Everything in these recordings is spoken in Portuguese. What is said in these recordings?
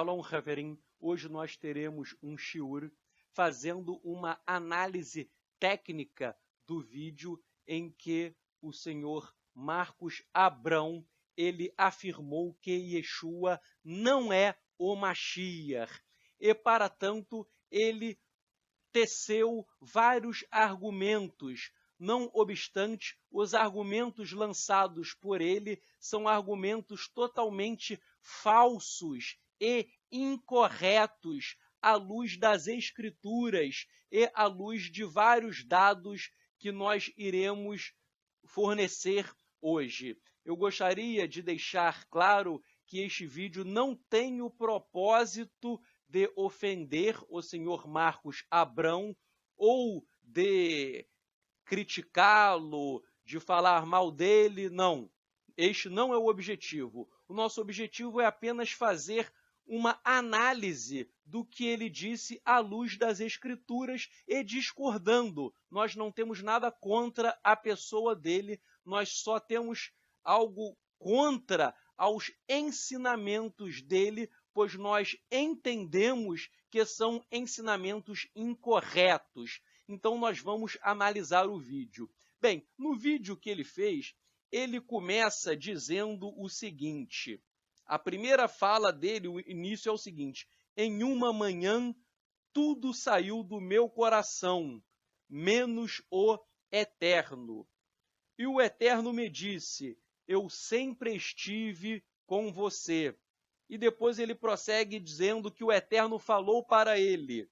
Shalom, Haverim. Hoje nós teremos um shiur fazendo uma análise técnica do vídeo em que o senhor Marcos Abrão ele afirmou que Yeshua não é o Mashiach e, para tanto, ele teceu vários argumentos. Não obstante, os argumentos lançados por ele são argumentos totalmente falsos e incorretos à luz das Escrituras e à luz de vários dados que nós iremos fornecer hoje. Eu gostaria de deixar claro que este vídeo não tem o propósito de ofender o senhor Marcos Abrão ou de criticá-lo, de falar mal dele, não. Este não é o objetivo. O nosso objetivo é apenas fazer uma análise do que ele disse à luz das Escrituras e discordando. Nós não temos nada contra a pessoa dele, nós só temos algo contra aos ensinamentos dele, pois nós entendemos que são ensinamentos incorretos. Então nós vamos analisar o vídeo. Bem, no vídeo que ele fez, ele começa dizendo o seguinte. A primeira fala dele, o início é o seguinte: em uma manhã tudo saiu do meu coração, menos o Eterno. E o Eterno me disse, eu sempre estive com você. E depois ele prossegue dizendo que o Eterno falou para ele,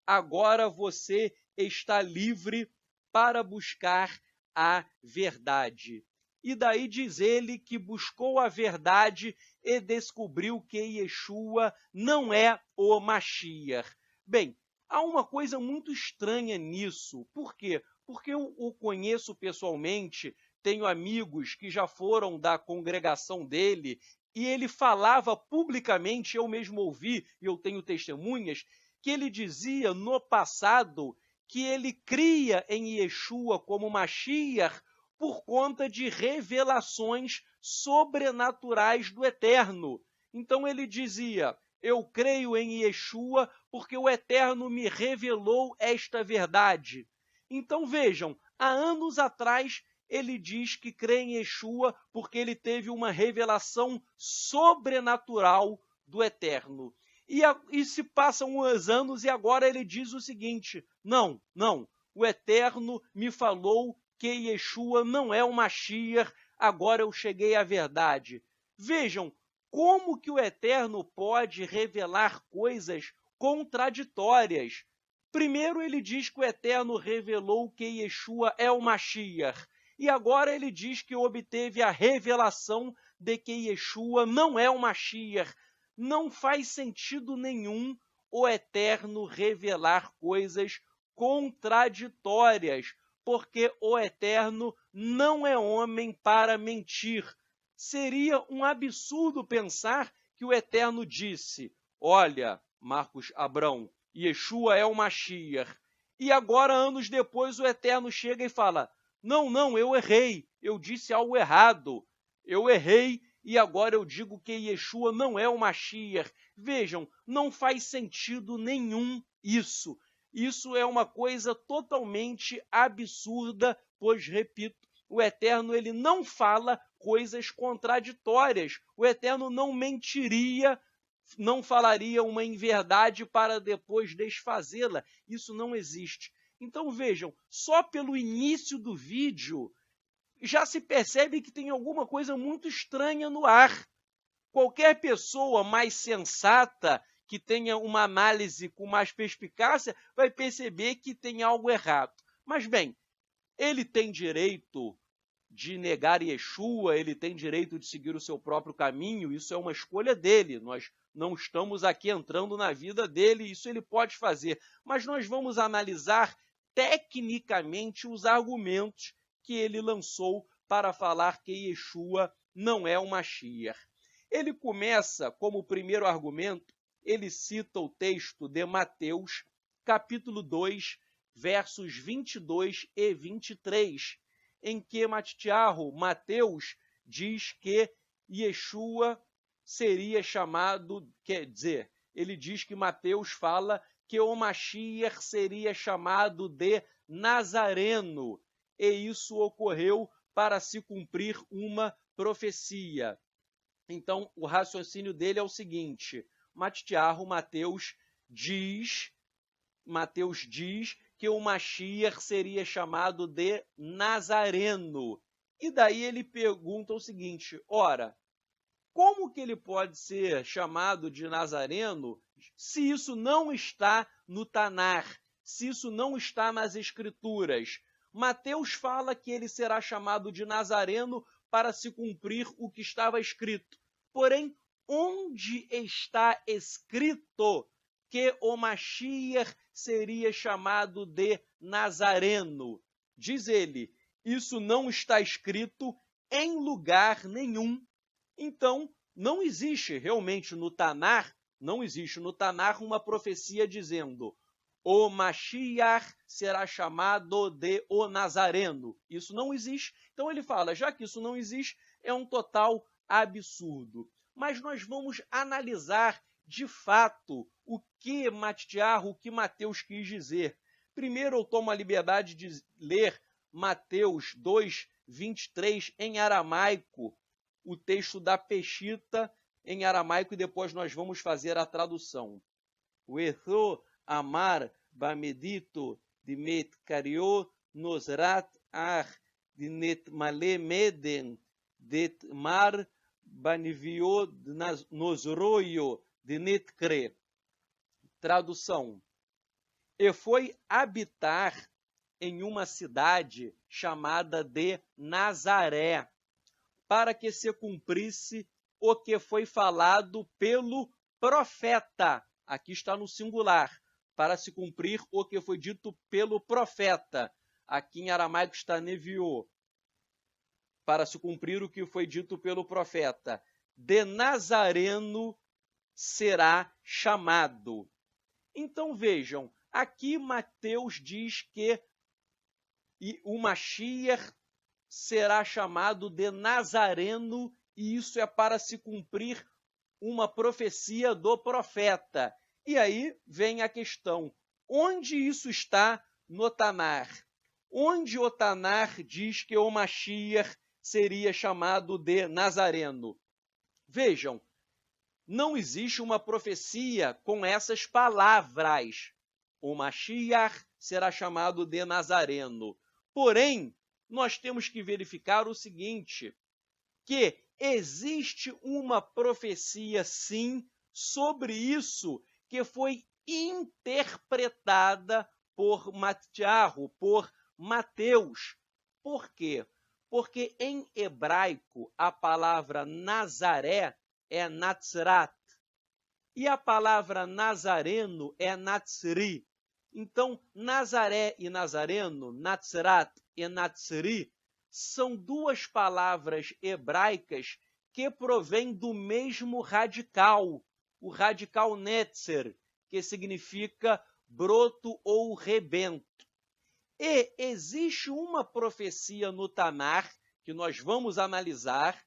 agora você está livre para buscar a verdade. E daí diz ele que buscou a verdade e descobriu que Yeshua não é o Mashiach. Bem, há uma coisa muito estranha nisso. Por quê? Porque eu o conheço pessoalmente, tenho amigos que já foram da congregação dele, e ele falava publicamente, eu mesmo ouvi, e eu tenho testemunhas, que ele dizia no passado que ele cria em Yeshua como Mashiach por conta de revelações sobrenaturais do Eterno. Então ele dizia, eu creio em Yeshua porque o Eterno me revelou esta verdade. Então vejam, há anos atrás ele diz que crê em Yeshua porque ele teve uma revelação sobrenatural do Eterno. E se passam uns anos e agora ele diz o seguinte, não, o Eterno me falou que Yeshua não é o Mashiach, agora eu cheguei à verdade. Vejam, como que o Eterno pode revelar coisas contraditórias? Primeiro ele diz que o Eterno revelou que Yeshua é o Mashiach, e agora ele diz que obteve a revelação de que Yeshua não é o Mashiach. Não faz sentido nenhum o Eterno revelar coisas contraditórias, porque o Eterno não é homem para mentir. Seria um absurdo pensar que o Eterno disse, olha, Marcos Abrão, Yeshua é o Mashiach. E agora, anos depois, o Eterno chega e fala, não, eu errei, eu disse algo errado, eu errei e agora eu digo que Yeshua não é o Mashiach. Vejam, não faz sentido nenhum isso. Isso é uma coisa totalmente absurda, pois, repito, o Eterno ele não fala coisas contraditórias. O Eterno não mentiria, não falaria uma inverdade para depois desfazê-la. Isso não existe. Então vejam, só pelo início do vídeo já se percebe que tem alguma coisa muito estranha no ar. Qualquer pessoa mais sensata, que tenha uma análise com mais perspicácia, vai perceber que tem algo errado. Mas bem, ele tem direito de negar Yeshua, ele tem direito de seguir o seu próprio caminho, isso é uma escolha dele, nós não estamos aqui entrando na vida dele, isso ele pode fazer, mas nós vamos analisar tecnicamente os argumentos que ele lançou para falar que Yeshua não é o Mashiach. Ele começa, como primeiro argumento, ele cita o texto de Mateus, capítulo 2, versos 22 e 23, em que Mateus diz que Yeshua seria chamado, quer dizer, ele diz que Mateus fala que o Mashiach seria chamado de Nazareno, e isso ocorreu para se cumprir uma profecia. Então, o raciocínio dele é o seguinte: Mateus diz que o Mashiach seria chamado de Nazareno. E daí ele pergunta o seguinte: ora, como que ele pode ser chamado de Nazareno se isso não está no Tanar, se isso não está nas Escrituras? Mateus fala que ele será chamado de Nazareno para se cumprir o que estava escrito. Porém, onde está escrito que o Mashiach seria chamado de Nazareno? Diz ele, isso não está escrito em lugar nenhum. Então, não existe realmente no Tanar, uma profecia dizendo o Mashiach será chamado de o Nazareno. Isso não existe. Então ele fala, já que isso não existe, é um total absurdo. Mas nós vamos analisar de fato o que Mateus quis dizer. Primeiro eu tomo a liberdade de ler Mateus 2:23 em aramaico, o texto da Peshita em aramaico, e depois nós vamos fazer a tradução. O Etho Amar Bamedito Dimet Kario Nosrat Ar Dinet Male Meden Det Mar Banivio Nosroio Dinet Kre. Tradução. E foi habitar em uma cidade chamada de Nazaré, para que se cumprisse o que foi falado pelo profeta. Aqui está no singular. Para se cumprir o que foi dito pelo profeta. Aqui em aramaico está neviô. Para se cumprir o que foi dito pelo profeta. De Nazareno será chamado. Então vejam, aqui Mateus diz que o Mashiach será chamado de Nazareno, e isso é para se cumprir uma profecia do profeta. E aí vem a questão, onde isso está no Tanar? Onde o Tanar diz que o Mashiach seria chamado de Nazareno? Vejam, não existe uma profecia com essas palavras. O Mashiach será chamado de Nazareno. Porém, nós temos que verificar o seguinte, que existe uma profecia, sim, sobre isso, que foi interpretada por Mateus. Por quê? Porque em hebraico a palavra Nazaré é Natzrat e a palavra Nazareno é Natzri. Então, Nazaré e Nazareno, Natzrat e Natzri, são duas palavras hebraicas que provêm do mesmo radical, o radical netzer, que significa broto ou rebento. E existe uma profecia no Tanar, que nós vamos analisar,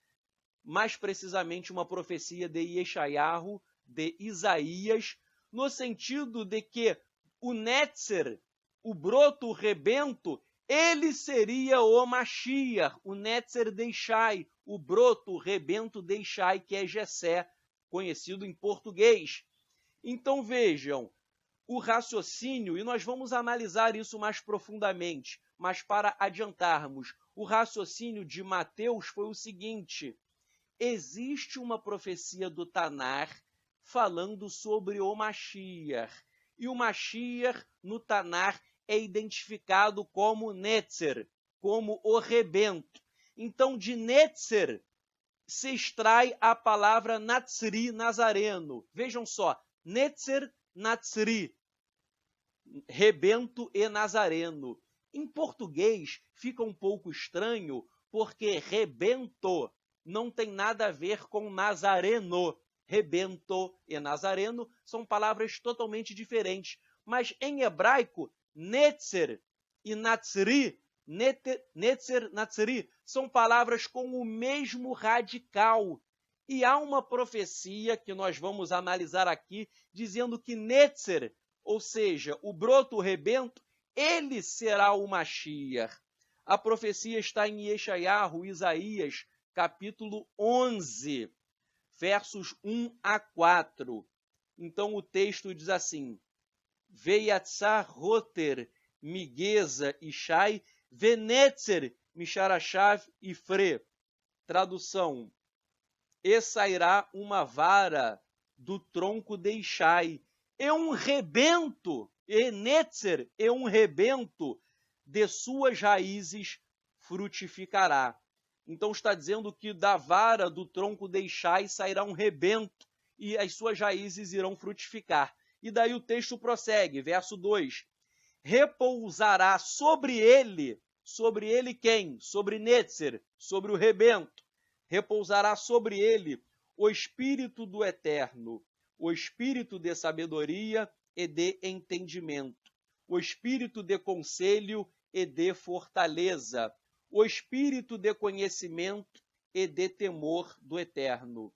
mais precisamente uma profecia de Yeshayahu, de Isaías, no sentido de que o netzer, o broto, o rebento, ele seria o Mashiach, o netzer deixai, o broto, o rebento deixai, que é Jessé, conhecido em português. Então vejam, o raciocínio, e nós vamos analisar isso mais profundamente, mas para adiantarmos, o raciocínio de Mateus foi o seguinte, existe uma profecia do Tanar falando sobre o Mashiach, e o Mashiach no Tanar é identificado como Netzer, como o rebento. Então, de Netzer se extrai a palavra Natzri, Nazareno. Vejam só, Netzer, Natzri, rebento e Nazareno. Em português fica um pouco estranho, porque rebento não tem nada a ver com Nazareno. Rebento e Nazareno são palavras totalmente diferentes. Mas em hebraico, Netzer e Natzri, Netzer, Natzri, são palavras com o mesmo radical. E há uma profecia que nós vamos analisar aqui, dizendo que Netzer, ou seja, o broto, o rebento, ele será o Mashiach. A profecia está em Yeshayahu, Isaías, capítulo 11, versos 1 a 4. Então o texto diz assim: Veiatzar roter migeza ishai venetzer misharashav ifre. Tradução: e sairá uma vara do tronco de Ishai, e um rebento, e Netzer, e um rebento de suas raízes frutificará. Então está dizendo que da vara do tronco de Ishai sairá um rebento, e as suas raízes irão frutificar. E daí o texto prossegue, verso 2. Repousará sobre ele quem? Sobre Netzer, sobre o rebento. Repousará sobre ele o Espírito do Eterno, o Espírito de sabedoria e de entendimento, o Espírito de conselho e de fortaleza, o Espírito de conhecimento e de temor do Eterno.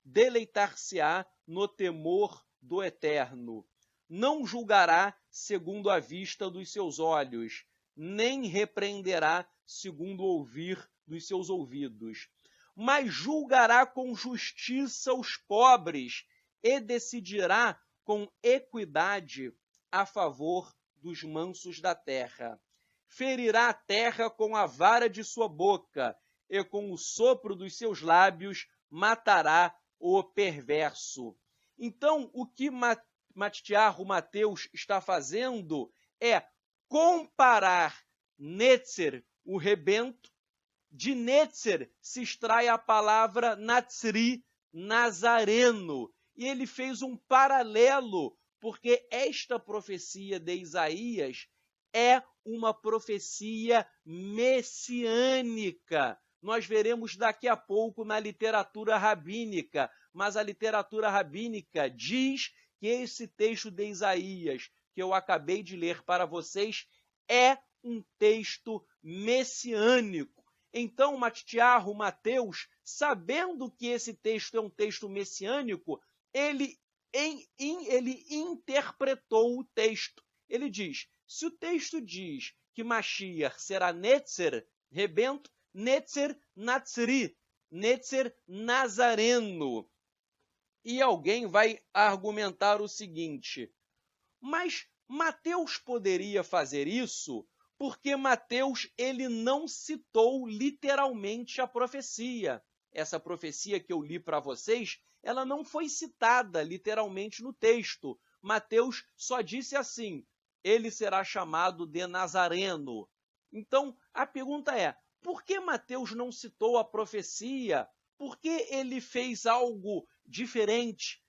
Deleitar-se-á no temor do Eterno. Não julgará segundo a vista dos seus olhos, nem repreenderá segundo o ouvir dos seus ouvidos, mas julgará com justiça os pobres e decidirá com equidade a favor dos mansos da terra. Ferirá a terra com a vara de sua boca e com o sopro dos seus lábios matará o perverso. Então, o que Matitiarro Mateus está fazendo é comparar Netzer, o rebento. De Netzer se extrai a palavra Natsri, nazareno. E ele fez um paralelo, porque esta profecia de Isaías é uma profecia messiânica. Nós veremos daqui a pouco na literatura rabínica, mas a literatura rabínica diz que esse texto de Isaías, que eu acabei de ler para vocês, é um texto messiânico. Então, Matitiarro Mateus, sabendo que esse texto é um texto messiânico, ele interpretou o texto. Ele diz, se o texto diz que Mashiach será Netzer, rebento, Netzer Natsri, Netzer nazareno. E alguém vai argumentar o seguinte, mas Mateus poderia fazer isso porque Mateus ele não citou literalmente a profecia. Essa profecia que eu li para vocês, ela não foi citada literalmente no texto. Mateus só disse assim, ele será chamado de Nazareno. Então, a pergunta é, por que Mateus não citou a profecia? Por que ele fez algo diferente?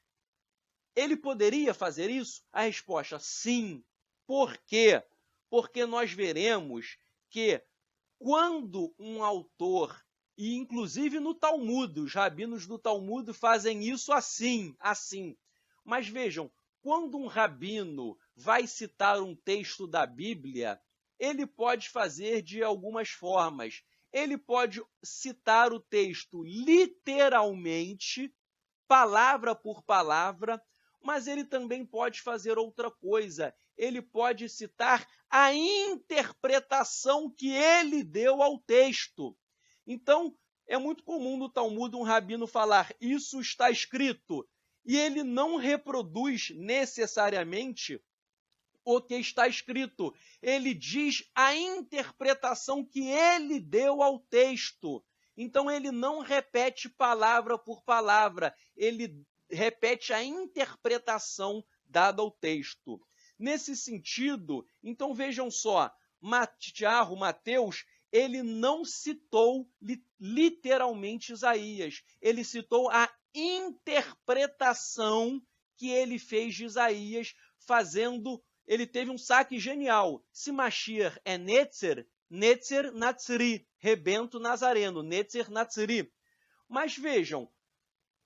Ele poderia fazer isso? A resposta, sim. Por quê? Porque nós veremos que quando um autor, e inclusive no Talmud, os rabinos do Talmud fazem isso assim. Mas vejam, quando um rabino vai citar um texto da Bíblia, ele pode fazer de algumas formas. Ele pode citar o texto literalmente, palavra por palavra, mas ele também pode fazer outra coisa. Ele pode citar a interpretação que ele deu ao texto. Então, é muito comum no Talmud um rabino falar, isso está escrito, e ele não reproduz necessariamente o que está escrito. Ele diz a interpretação que ele deu ao texto. Então, ele não repete palavra por palavra, ele repete a interpretação dada ao texto. Nesse sentido, então vejam só, Matitiarro Mateus, ele não citou literalmente Isaías, ele citou a interpretação que ele fez de Isaías, ele teve um saque genial. Se Mashiach é Netzer, Netzer Natsri, rebento nazareno, Netzer Natsri. Mas vejam,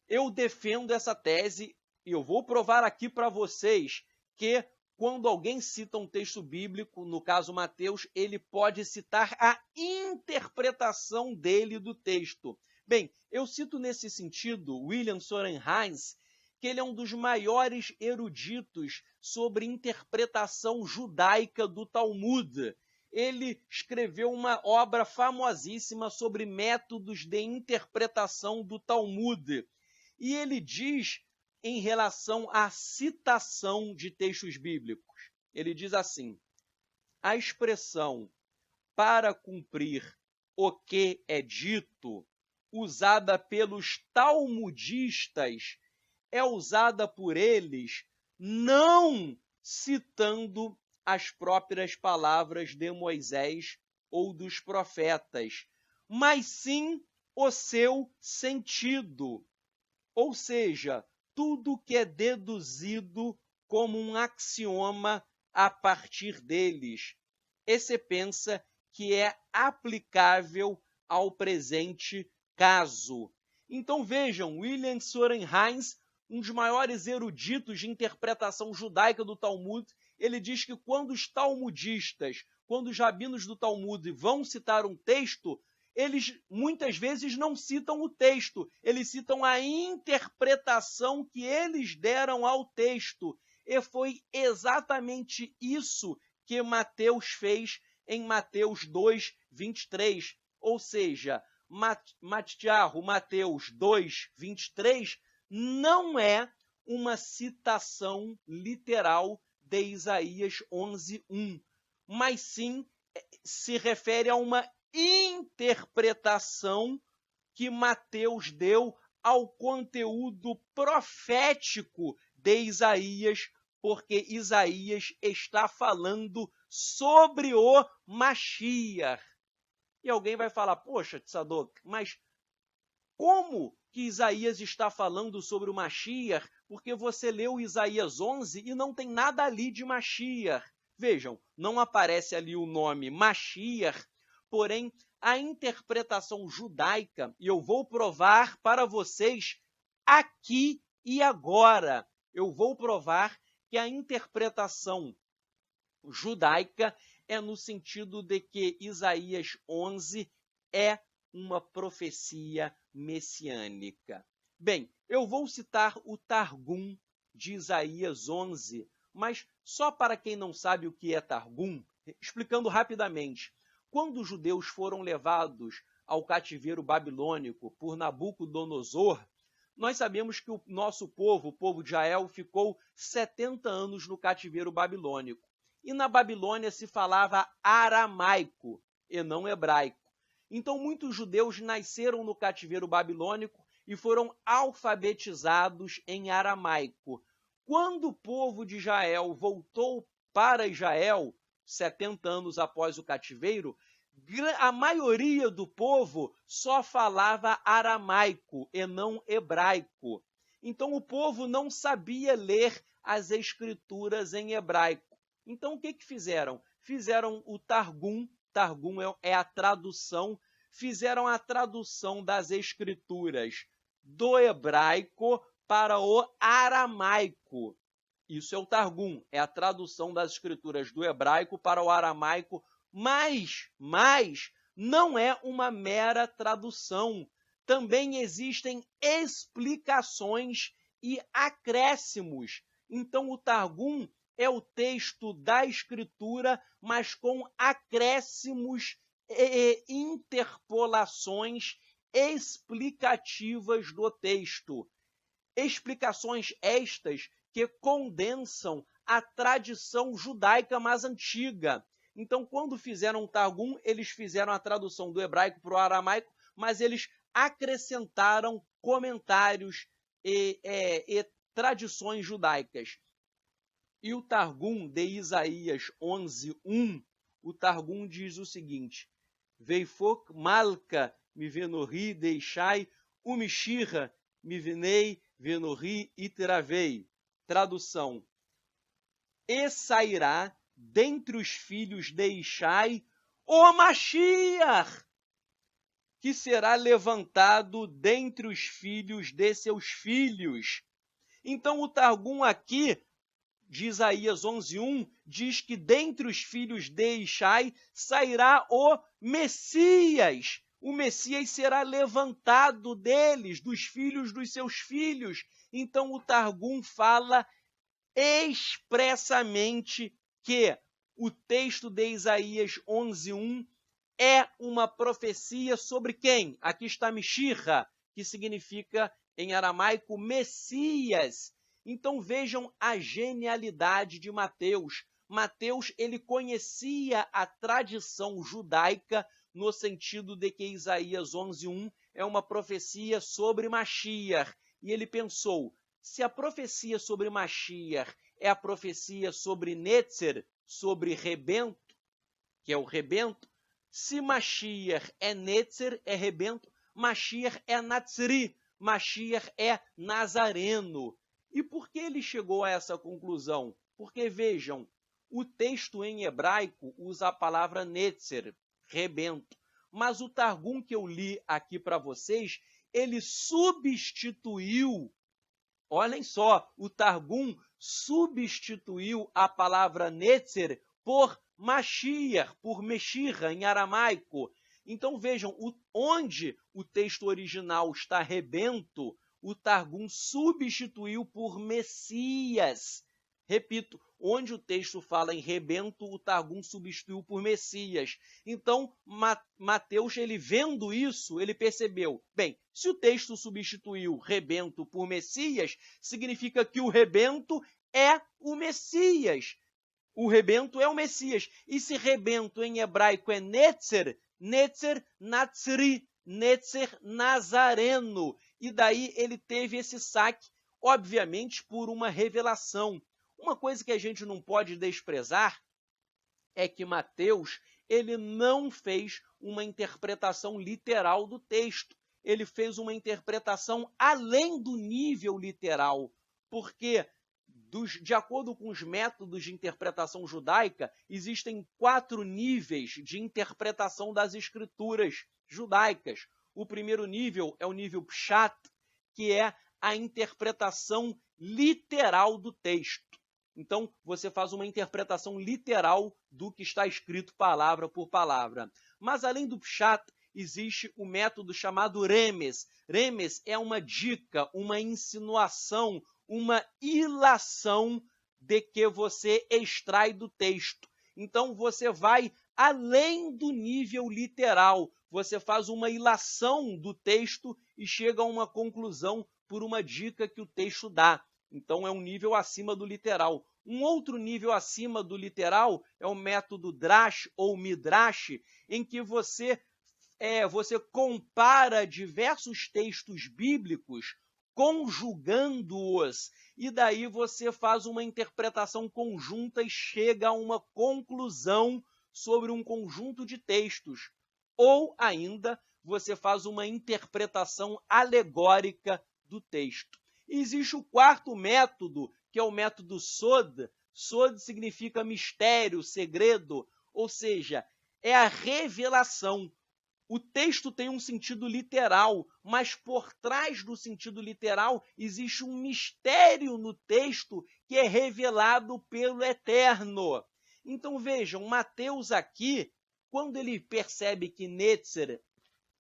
eu defendo essa tese e eu vou provar aqui para vocês que quando alguém cita um texto bíblico, no caso Mateus, ele pode citar a interpretação dele do texto. Bem, eu cito nesse sentido William Soren Heinz, que ele é um dos maiores eruditos sobre interpretação judaica do Talmud. Ele escreveu uma obra famosíssima sobre métodos de interpretação do Talmud. E ele diz em relação à citação de textos bíblicos. Ele diz assim: a expressão para cumprir o que é dito, usada pelos talmudistas, é usada por eles não citando as próprias palavras de Moisés ou dos profetas, mas sim o seu sentido. Ou seja, tudo que é deduzido como um axioma a partir deles. E se pensa que é aplicável ao presente caso. Então vejam, William Soren Heinz, um dos maiores eruditos de interpretação judaica do Talmud, ele diz que quando os talmudistas, quando os rabinos do Talmud vão citar um texto, eles muitas vezes não citam o texto, eles citam a interpretação que eles deram ao texto. E foi exatamente isso que Mateus fez em Mateus 2, 23. Ou seja, Mateus 2, 23 não é uma citação literal de Isaías 11, 1, mas sim se refere a uma interpretação que Mateus deu ao conteúdo profético de Isaías, porque Isaías está falando sobre o Mashiach. E alguém vai falar, poxa, Tzadok, mas como que Isaías está falando sobre o Mashiach? Porque você leu Isaías 11 e não tem nada ali de Mashiach. Vejam, não aparece ali o nome Mashiach, porém a interpretação judaica, e eu vou provar para vocês aqui e agora, eu vou provar que a interpretação judaica é no sentido de que Isaías 11 é uma profecia messiânica. Bem, eu vou citar o Targum de Isaías 11, mas só para quem não sabe o que é Targum, explicando rapidamente. Quando os judeus foram levados ao cativeiro babilônico por Nabucodonosor, nós sabemos que o nosso povo, o povo de Israel, ficou 70 anos no cativeiro babilônico. E na Babilônia se falava aramaico e não hebraico. Então muitos judeus nasceram no cativeiro babilônico e foram alfabetizados em aramaico. Quando o povo de Israel voltou para Israel, 70 anos após o cativeiro, a maioria do povo só falava aramaico e não hebraico. Então o povo não sabia ler as escrituras em hebraico. Então o que fizeram? Fizeram o Targum, Targum é a tradução, fizeram a tradução das escrituras do hebraico para o aramaico. Isso é o Targum, é a tradução das escrituras do hebraico para o aramaico, mas não é uma mera tradução. Também existem explicações e acréscimos. Então o Targum é o texto da escritura, mas com acréscimos e interpolações explicativas do texto. Explicações estas que condensam a tradição judaica mais antiga. Então, quando fizeram o Targum, eles fizeram a tradução do hebraico para o aramaico, mas eles acrescentaram comentários e tradições judaicas. E o Targum de Isaías 11, 1, o Targum diz o seguinte: Veifok malka mivenori deixai umishira mivenei venori iteravei. Tradução: E sairá dentre os filhos de Ishai o Mashiach, que será levantado dentre os filhos de seus filhos. Então o Targum aqui de Isaías 11:1 diz que dentre os filhos de Ishai sairá o Messias, O Messias será levantado deles, dos filhos dos seus filhos. Então o Targum fala expressamente que o texto de Isaías 11:1 é uma profecia sobre quem? Aqui está Mishirra, que significa em aramaico Messias. Então vejam a genialidade de Mateus. Mateus, ele conhecia a tradição judaica no sentido de que Isaías 11:1 é uma profecia sobre Mashiach. E ele pensou, se a profecia sobre Mashiach é a profecia sobre Netzer, sobre rebento, que é o rebento, se Mashiach é Netzer, é rebento, Mashiach é Natzri, Mashiach é Nazareno. E por que ele chegou a essa conclusão? Porque, vejam, o texto em hebraico usa a palavra Netzer, rebento. Mas o Targum que eu li aqui para vocês, ele substituiu, olhem só, o Targum substituiu a palavra Netzer por Mashiach, por Meshirra em aramaico. Então vejam, onde o texto original está rebento, o Targum substituiu por Messias. Repito, onde o texto fala em rebento, o Targum substituiu por Messias. Então, Mateus, ele vendo isso, ele percebeu, bem, se o texto substituiu rebento por Messias, significa que o rebento é o Messias. O rebento é o Messias. E se rebento em hebraico é Netzer, Netzer Natzri, Netzer Nazareno. E daí ele teve esse saque, obviamente, por uma revelação. Uma coisa que a gente não pode desprezar é que Mateus, ele não fez uma interpretação literal do texto. Ele fez uma interpretação além do nível literal, porque, de acordo com os métodos de interpretação judaica, existem 4 níveis de interpretação das escrituras judaicas. O primeiro nível é o nível Pshat, que é a interpretação literal do texto. Então, você faz uma interpretação literal do que está escrito palavra por palavra. Mas, além do Pshat, existe o método chamado Remes. Remes é uma dica, uma insinuação, uma ilação de que você extrai do texto. Então, você vai além do nível literal. Você faz uma ilação do texto e chega a uma conclusão por uma dica que o texto dá. Então, é um nível acima do literal. Um outro nível acima do literal é o método Drash ou Midrash, em que você compara diversos textos bíblicos, conjugando-os, e daí você faz uma interpretação conjunta e chega a uma conclusão sobre um conjunto de textos. Ou ainda, você faz uma interpretação alegórica do texto. E existe o quarto método, que é o método Sod. Sod significa mistério, segredo, ou seja, é a revelação. O texto tem um sentido literal, mas por trás do sentido literal existe um mistério no texto que é revelado pelo Eterno. Então vejam, Mateus aqui, quando ele percebe que Netzer,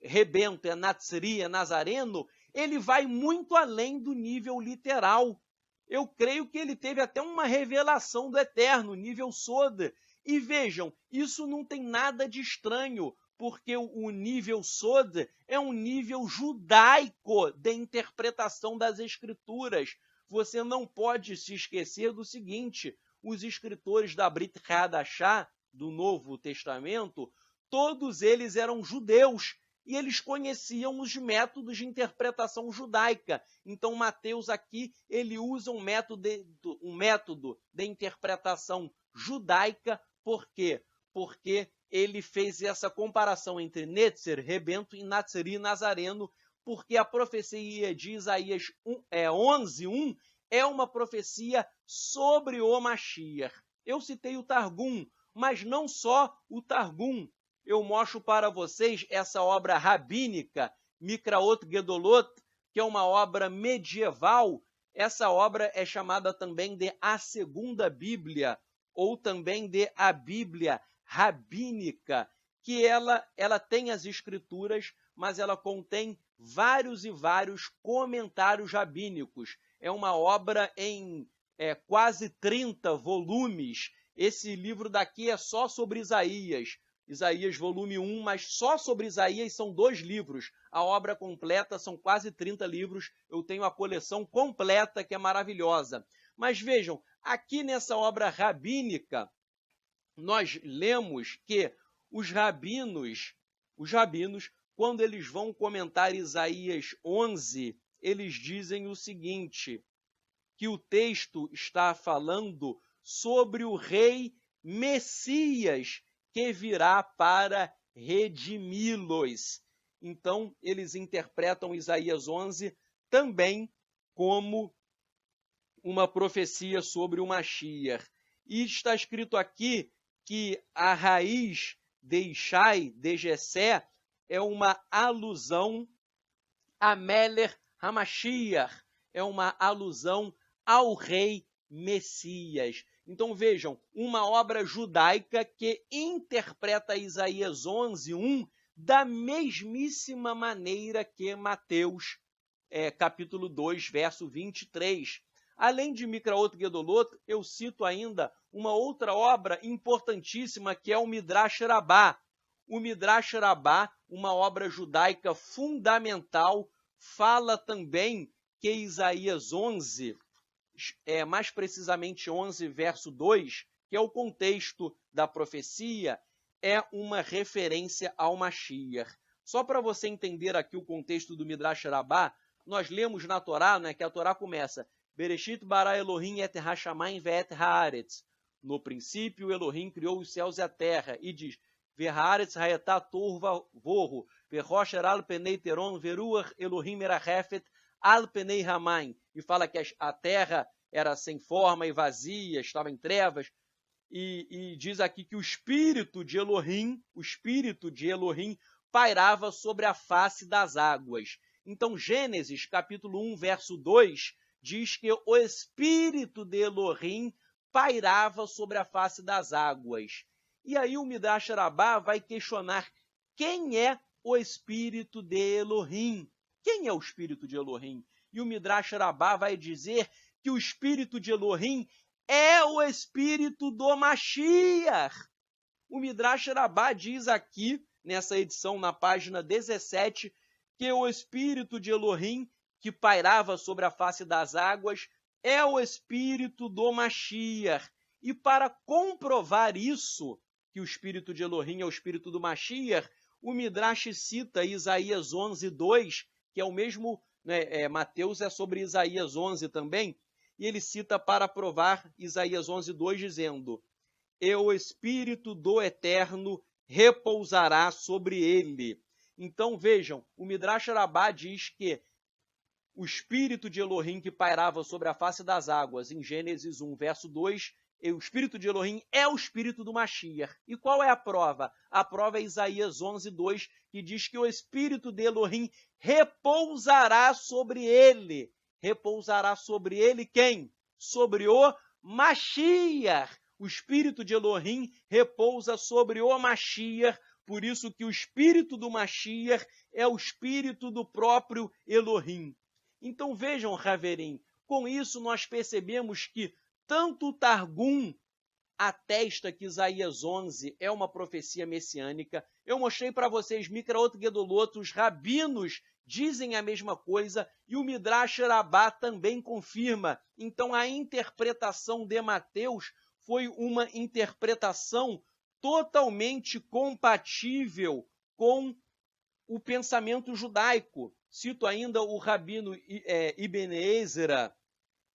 rebento, é Natzri, é Nazareno, ele vai muito além do nível literal. Eu creio que ele teve até uma revelação do Eterno, nível Sod. E vejam, isso não tem nada de estranho, porque o nível Sod é um nível judaico de interpretação das Escrituras. Você não pode se esquecer do seguinte, os escritores da Brit Hadashah, do Novo Testamento, todos eles eram judeus, e eles conheciam os métodos de interpretação judaica. Então, Mateus aqui, ele usa um método de interpretação judaica. Por quê? Porque ele fez essa comparação entre Netzer, rebento, e Natzri, Nazareno, porque a profecia de Isaías 11:1 é uma profecia sobre o Mashiach. Eu citei o Targum, mas não só o Targum. Eu mostro para vocês essa obra rabínica, Mikraot Gedolot, que é uma obra medieval. Essa obra é chamada também de a Segunda Bíblia, ou também de a Bíblia Rabínica. que ela tem as escrituras, mas ela contém vários e vários comentários rabínicos. É uma obra em quase 30 volumes. Esse livro daqui é só sobre Isaías. Isaías volume 1, mas só sobre Isaías são 2 livros. A obra completa são quase 30 livros. Eu tenho a coleção completa, que é maravilhosa. Mas vejam, aqui nessa obra rabínica, nós lemos que os rabinos, quando eles vão comentar Isaías 11, eles dizem o seguinte, que o texto está falando sobre o rei Messias, que virá para redimi-los. Então, eles interpretam Isaías 11 também como uma profecia sobre o Mashiach. E está escrito aqui que a raiz de Ishai, de Jessé, é uma alusão a Meler HaMashiach, é uma alusão ao rei Messias. Então vejam, uma obra judaica que interpreta Isaías 11:1 da mesmíssima maneira que Mateus, capítulo 2, verso 23. Além de Mikraot Gedolot, eu cito ainda uma outra obra importantíssima, que é o Midrash Rabbah. O Midrash Rabbah, uma obra judaica fundamental, fala também que Isaías 11, mais precisamente 11, verso 2, que é o contexto da profecia, é uma referência ao Mashiach. Só para você entender aqui o contexto do Midrash Rabbah, nós lemos na Torá, né, que a Torá começa Bereshit bara Elohim et hashamayim ve'et haaretz. No princípio, Elohim criou os céus e a terra. E diz, Ve'haaretz hayatá tohu vavohu, ve'rosh al penei teron, veruach Elohim merachefet al penei hamayim. E fala que a terra era sem forma e vazia, estava em trevas. E diz aqui que o espírito de Elohim pairava sobre a face das águas. Então, Gênesis, capítulo 1, verso 2, diz que o espírito de Elohim pairava sobre a face das águas. E aí o Midrash Rabbah vai questionar quem é o espírito de Elohim. Quem é o espírito de Elohim? E o Midrash Rabbah vai dizer que o espírito de Elohim é o espírito do Mashiach. O Midrash Rabbah diz aqui, nessa edição, na página 17, que o espírito de Elohim que pairava sobre a face das águas é o espírito do Mashiach. E para comprovar isso, que o espírito de Elohim é o espírito do Mashiach, o Midrash cita Isaías 11:2, que é o mesmo, Mateus é sobre Isaías 11 também, e ele cita para provar Isaías 11:2, dizendo, e o espírito do Eterno repousará sobre ele. Então vejam, o Midrash Rabbah diz que o espírito de Elohim que pairava sobre a face das águas, em Gênesis 1, verso 2, o espírito de Elohim é o espírito do Mashiach. E qual é a prova? A prova é Isaías 11:2, que diz que o espírito de Elohim repousará sobre ele. Repousará sobre ele quem? Sobre o Mashiach. O espírito de Elohim repousa sobre o Mashiach, por isso que o espírito do Mashiach é o espírito do próprio Elohim. Então vejam, Haverim, com isso nós percebemos que tanto o Targum atesta que Isaías 11 é uma profecia messiânica. Eu mostrei para vocês, Mikraot Gedolot, os rabinos dizem a mesma coisa e o Midrash Rabbah também confirma. Então a interpretação de Mateus foi uma interpretação totalmente compatível com o pensamento judaico. Cito ainda o rabino Ibn Ezra.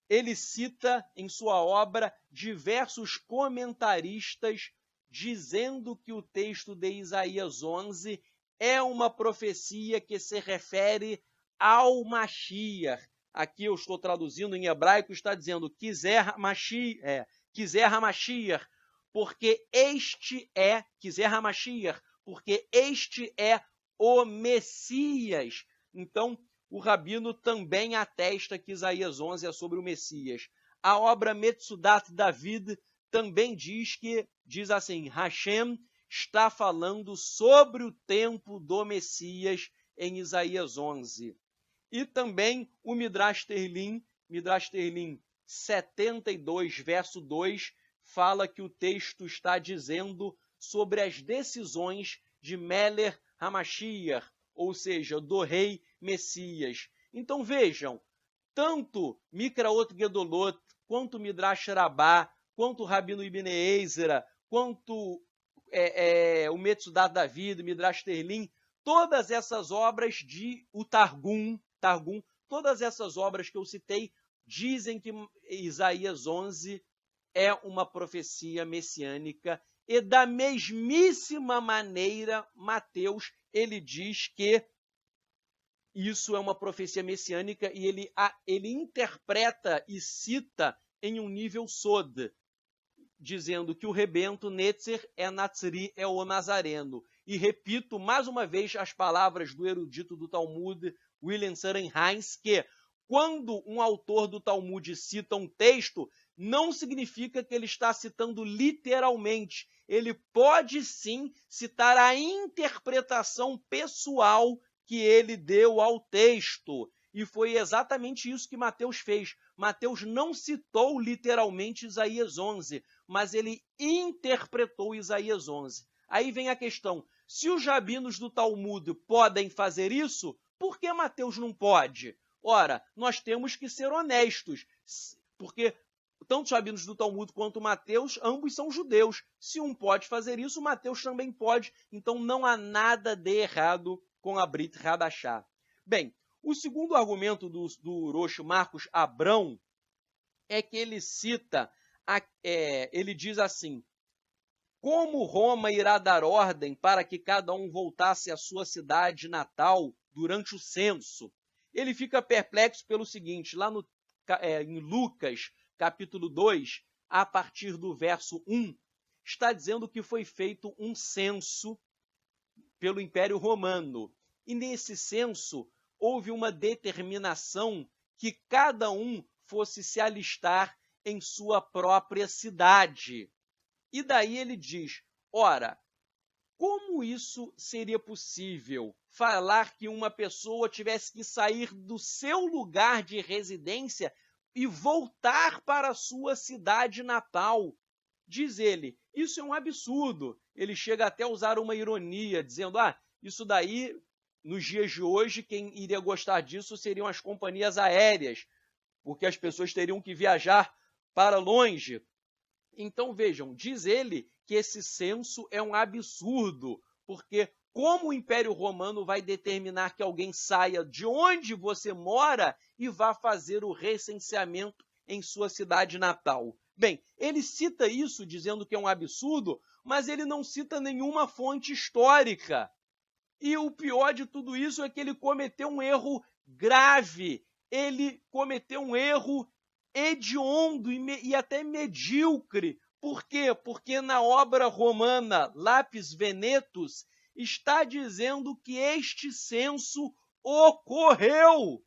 Ele cita em sua obra diversos comentaristas dizendo que o texto de Isaías 11 é uma profecia que se refere ao Mashiach. Aqui eu estou traduzindo em hebraico, está dizendo quiser HaMashiach, porque este é o Messias. Então, o rabino também atesta que Isaías 11 é sobre o Messias. A obra Metsudat David também diz assim, Hashem está falando sobre o tempo do Messias em Isaías 11. E também o Midrash Terlim 72, verso 2, fala que o texto está dizendo sobre as decisões de Meler HaMashiach, ou seja, do rei Messias. Então vejam, tanto Mikraot Gedolot, quanto Midrash Rabbah, quanto Rabino Ibn Ezra, quanto o Metzudat David, Midrash Terlim, todas essas obras de o Targum, todas essas obras que eu citei, dizem que Isaías 11 é uma profecia messiânica, e da mesmíssima maneira, Mateus, ele diz que isso é uma profecia messiânica e ele interpreta e cita em um nível sod, dizendo que o rebento Netzer é Natzri, é o Nazareno. E repito mais uma vez as palavras do erudito do Talmud, William Sarenheinz, que quando um autor do Talmud cita um texto, não significa que ele está citando literalmente. Ele pode sim citar a interpretação pessoal que ele deu ao texto. E foi exatamente isso que Mateus fez. Mateus não citou literalmente Isaías 11, mas ele interpretou Isaías 11. Aí vem a questão, se os rabinos do Talmud podem fazer isso, por que Mateus não pode? Ora, nós temos que ser honestos, porque tanto os rabinos do Talmud quanto Mateus, ambos são judeus. Se um pode fazer isso, Mateus também pode. Então não há nada de errado com a Brit Hadashah. Bem, o segundo argumento do Rosh Marcos Abrão é que ele cita, ele diz assim, como Roma irá dar ordem para que cada um voltasse à sua cidade natal durante o censo? Ele fica perplexo pelo seguinte, lá em Lucas, capítulo 2, a partir do verso 1, está dizendo que foi feito um censo pelo Império Romano. E nesse censo houve uma determinação que cada um fosse se alistar em sua própria cidade. E daí ele diz, ora, como isso seria possível? Falar que uma pessoa tivesse que sair do seu lugar de residência e voltar para a sua cidade natal. Diz ele, isso é um absurdo. Ele chega até a usar uma ironia, dizendo, isso daí, nos dias de hoje, quem iria gostar disso seriam as companhias aéreas, porque as pessoas teriam que viajar para longe. Então, vejam, diz ele que esse censo é um absurdo, porque como o Império Romano vai determinar que alguém saia de onde você mora e vá fazer o recenseamento em sua cidade natal? Bem, ele cita isso dizendo que é um absurdo, mas ele não cita nenhuma fonte histórica. E o pior de tudo isso é que ele cometeu um erro grave. Ele cometeu um erro hediondo e até medíocre. Por quê? Porque na obra romana Lapis Venetus está dizendo que este censo ocorreu.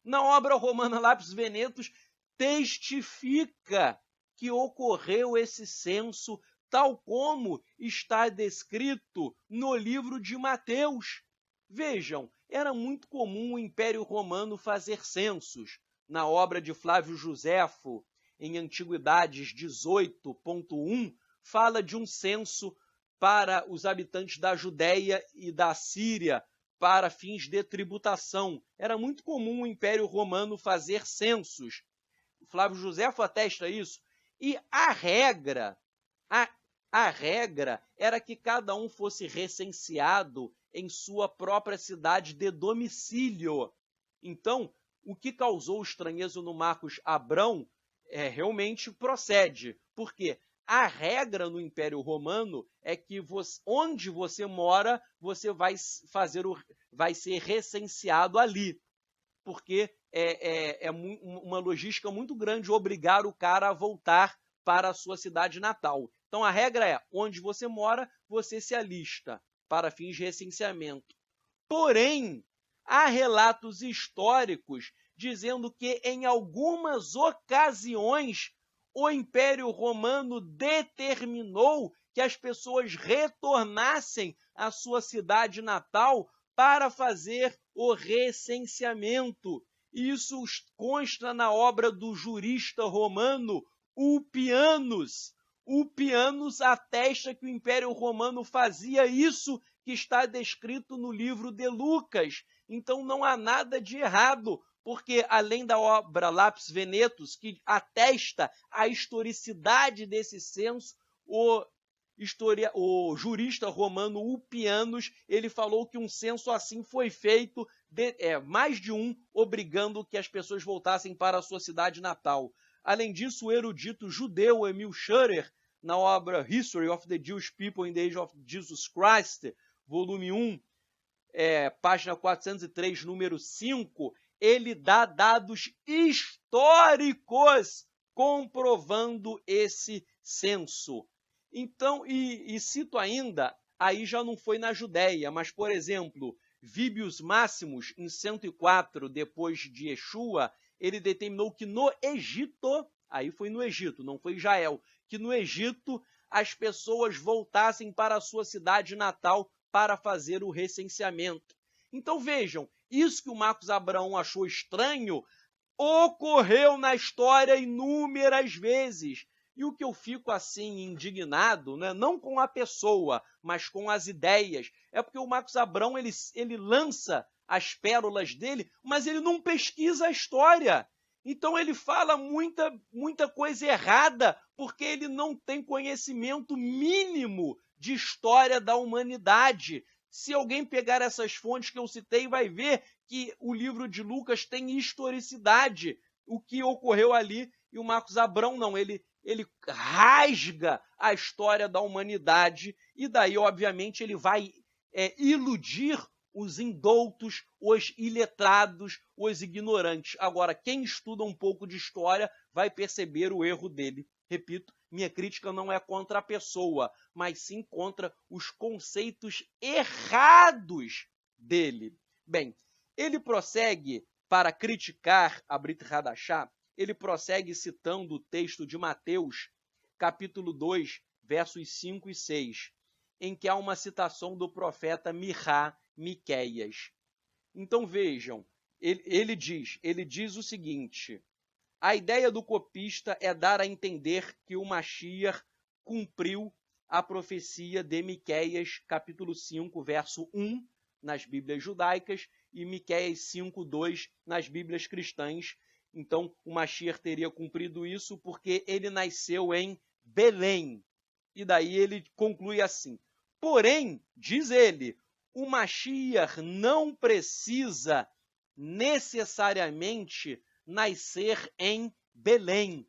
Na obra romana Lapis Venetus testifica que ocorreu esse censo, tal como está descrito no livro de Mateus. Vejam, era muito comum o Império Romano fazer censos. Na obra de Flávio Joséfo, em Antiguidades 18.1, fala de um censo para os habitantes da Judéia e da Síria para fins de tributação. Era muito comum o Império Romano fazer censos. Flávio Joséfo atesta isso. E a regra era que cada um fosse recenseado em sua própria cidade de domicílio. Então, o que causou estranheza no Marcos Abrão realmente procede, porque a regra no Império Romano é que onde você mora, você vai ser recenseado ali, porque é uma logística muito grande obrigar o cara a voltar para a sua cidade natal. Então a regra é, onde você mora, você se alista para fins de recenseamento. Porém, há relatos históricos dizendo que em algumas ocasiões o Império Romano determinou que as pessoas retornassem à sua cidade natal para fazer o recenseamento. Isso consta na obra do jurista romano Ulpianus. Ulpianus atesta que o Império Romano fazia isso que está descrito no livro de Lucas. Então não há nada de errado, porque além da obra Lapis Venetus, que atesta a historicidade desse censo, o jurista romano Ulpianus, ele falou que um censo assim foi feito, mais de um, obrigando que as pessoas voltassem para a sua cidade natal. Além disso, o erudito judeu Emil Schurer, na obra History of the Jewish People in the Age of Jesus Christ, volume 1, página 403, número 5, ele dá dados históricos comprovando esse censo. Então, e cito ainda, aí já não foi na Judéia, mas, por exemplo, Vibius Maximus, em 104, depois de Yeshua, ele determinou que no Egito, aí foi no Egito, não foi Israel, que no Egito as pessoas voltassem para a sua cidade natal para fazer o recenseamento. Então vejam, isso que o Marcos Abraão achou estranho ocorreu na história inúmeras vezes. E o que eu fico assim indignado, né, não com a pessoa, mas com as ideias, é porque o Marcos Abraão ele lança as pérolas dele, mas ele não pesquisa a história. Então ele fala muita coisa errada, porque ele não tem conhecimento mínimo de história da humanidade. Se alguém pegar essas fontes que eu citei, vai ver que o livro de Lucas tem historicidade, o que ocorreu ali, e o Marcos Abraão não, ele rasga a história da humanidade, e daí, obviamente, ele vai iludir os indoutos, os iletrados, os ignorantes. Agora, quem estuda um pouco de história vai perceber o erro dele. Repito, minha crítica não é contra a pessoa, mas sim contra os conceitos errados dele. Bem, ele prossegue para criticar a Brit Hadashah, ele prossegue citando o texto de Mateus, capítulo 2, versos 5 e 6, em que há uma citação do profeta Miqueias. Então vejam, ele diz o seguinte: a ideia do copista é dar a entender que o Mashiach cumpriu a profecia de Miqueias, capítulo 5, verso 1, nas Bíblias judaicas, e Miqueias 5, 2, nas Bíblias cristãs. Então, o Mashiach teria cumprido isso porque ele nasceu em Belém. E daí ele conclui assim: porém, diz ele, o Mashiach não precisa necessariamente nascer em Belém.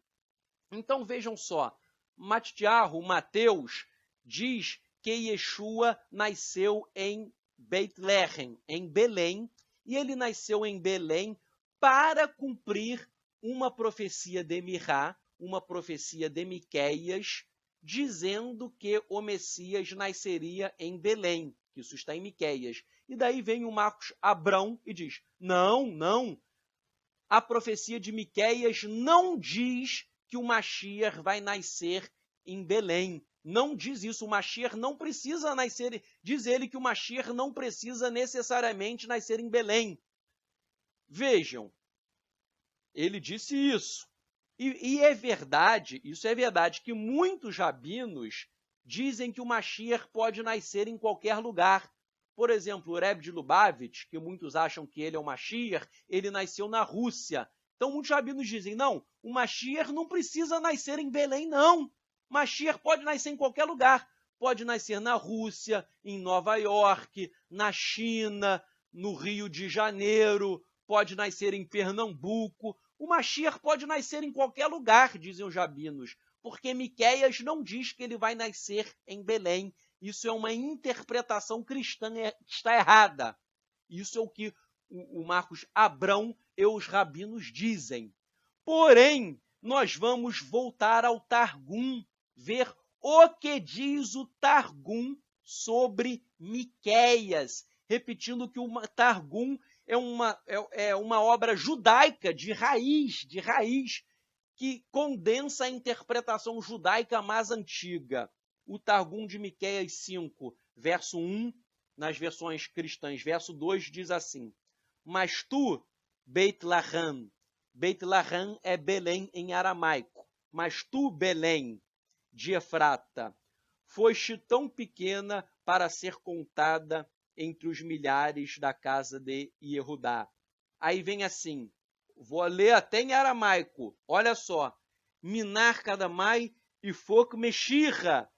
Então vejam só, Mateus diz que Yeshua nasceu em Bethlehem, em Belém, e ele nasceu em Belém para cumprir uma profecia de Mirá, uma profecia de Miqueias, dizendo que o Messias nasceria em Belém, que isso está em Miqueias. E daí vem o Marcos Abraão e diz: não, a profecia de Miqueias não diz que o Mashiach vai nascer em Belém. Não diz isso, o Mashiach não precisa nascer, diz ele que o Mashiach não precisa necessariamente nascer em Belém. Vejam, ele disse isso. E é verdade, isso é verdade, que muitos rabinos dizem que o Mashiach pode nascer em qualquer lugar. Por exemplo, o Rebbe de Lubavitch, que muitos acham que ele é o Mashiach, ele nasceu na Rússia. Então muitos rabinos dizem, não, o Mashiach não precisa nascer em Belém, não. O Mashiach pode nascer em qualquer lugar. Pode nascer na Rússia, em Nova York, na China, no Rio de Janeiro, pode nascer em Pernambuco. O Mashiach pode nascer em qualquer lugar, dizem os rabinos, porque Miqueias não diz que ele vai nascer em Belém. Isso é uma interpretação cristã que está errada. Isso é o que o Marcos Abraão e os rabinos dizem. Porém, nós vamos voltar ao Targum, ver o que diz o Targum sobre Miqueias. Repetindo que o Targum é uma obra judaica de raiz, que condensa a interpretação judaica mais antiga. O Targum de Miqueias 5, verso 1, nas versões cristãs, verso 2, diz assim: mas tu, Beit Lahan, Beit Lahan é Belém em aramaico, mas tu, Belém, de Efrata, foste tão pequena para ser contada entre os milhares da casa de Yehudá. Aí vem assim, vou ler até em aramaico, olha só, Minar Kadamai e Fok Meshirra,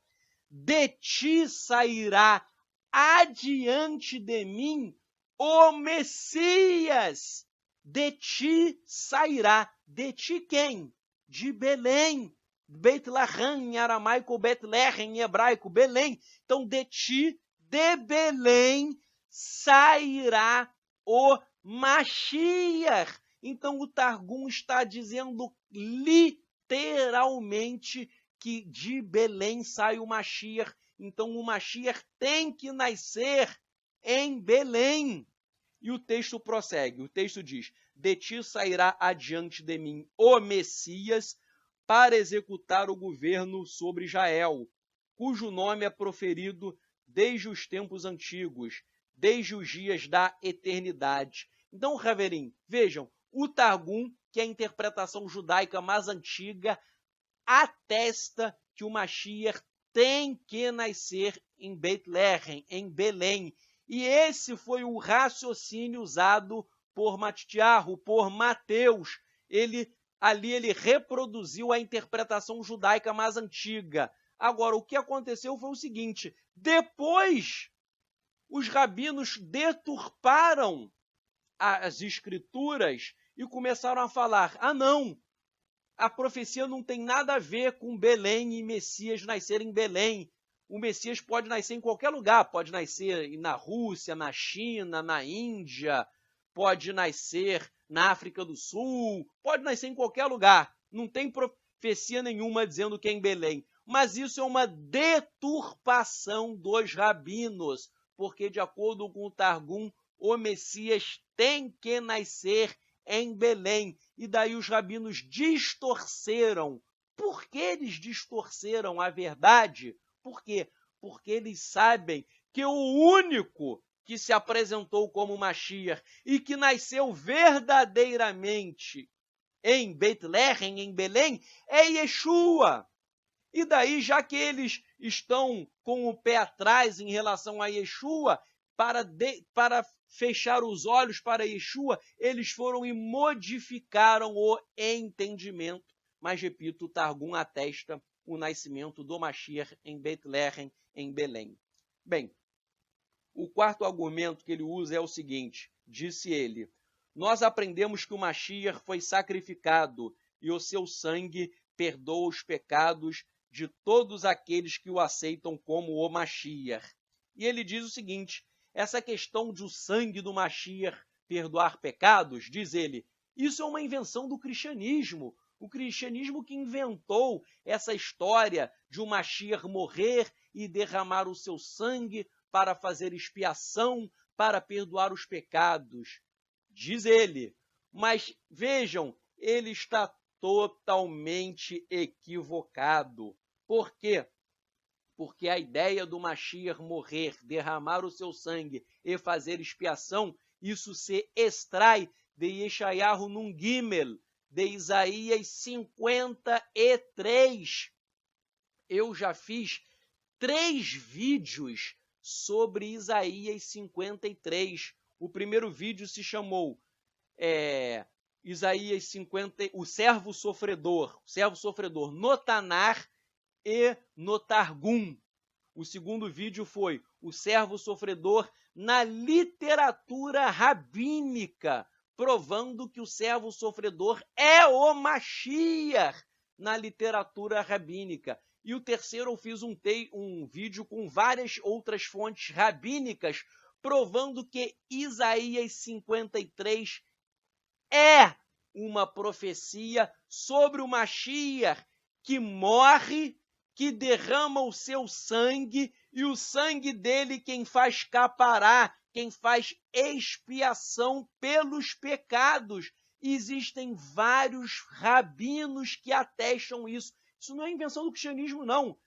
de ti sairá adiante de mim o Messias, de ti sairá. De ti quem? De Belém. Beit Lahan em aramaico, Betlehem em hebraico, Belém. Então, de ti, de Belém, sairá o Mashiach. Então, o Targum está dizendo literalmente que de Belém sai o Mashiach. Então, o Mashiach tem que nascer em Belém. E o texto prossegue, o texto diz, de ti sairá adiante de mim o Messias para executar o governo sobre Israel, cujo nome é proferido desde os tempos antigos, desde os dias da eternidade. Então, Raverim, vejam, o Targum, que é a interpretação judaica mais antiga, atesta que o Mashiach tem que nascer em Betlehem, em Belém. E esse foi o raciocínio usado por Matitiarro, por Mateus. Ali ele reproduziu a interpretação judaica mais antiga. Agora, o que aconteceu foi o seguinte, depois os rabinos deturparam as escrituras e começaram a falar, não, a profecia não tem nada a ver com Belém e Messias nascer em Belém. O Messias pode nascer em qualquer lugar, pode nascer na Rússia, na China, na Índia, pode nascer na África do Sul, pode nascer em qualquer lugar. Não tem profecia nenhuma dizendo que é em Belém. Mas isso é uma deturpação dos rabinos, porque de acordo com o Targum, o Messias tem que nascer em Belém. E daí os rabinos distorceram. Por que eles distorceram a verdade? Por quê? Porque eles sabem que o único que se apresentou como Mashiach e que nasceu verdadeiramente em Betlehem, em Belém, é Yeshua. E daí, já que eles estão com o pé atrás em relação a Yeshua, para fechar os olhos para Yeshua, eles foram e modificaram o entendimento. Mas, repito, o Targum atesta o nascimento do Mashiach em Betlehem, em Belém. Bem, o quarto argumento que ele usa é o seguinte, disse ele, nós aprendemos que o Mashiach foi sacrificado e o seu sangue perdoa os pecados de todos aqueles que o aceitam como o Mashiach. E ele diz o seguinte, essa questão de o sangue do Mashiach perdoar pecados, diz ele, isso é uma invenção do cristianismo. O cristianismo que inventou essa história de o Mashiach morrer e derramar o seu sangue para fazer expiação, para perdoar os pecados. Diz ele, mas vejam, ele está totalmente equivocado. Por quê? Porque a ideia do Mashiach morrer, derramar o seu sangue e fazer expiação, isso se extrai de Yeshayahu Nun Gimel, de Isaías 53. Eu já fiz 3 vídeos sobre Isaías 53. O primeiro vídeo se chamou Isaías 50, o servo sofredor no Tanar e no Targum. O segundo vídeo foi o servo sofredor na literatura rabínica, provando que o servo sofredor é o Mashiach na literatura rabínica. E o terceiro, eu fiz um vídeo com várias outras fontes rabínicas, provando que Isaías 53 é uma profecia sobre o Mashiach que morre, que derrama o seu sangue, e o sangue dele quem faz capará, quem faz expiação pelos pecados. Existem vários rabinos que atestam isso. Isso não é invenção do cristianismo, não.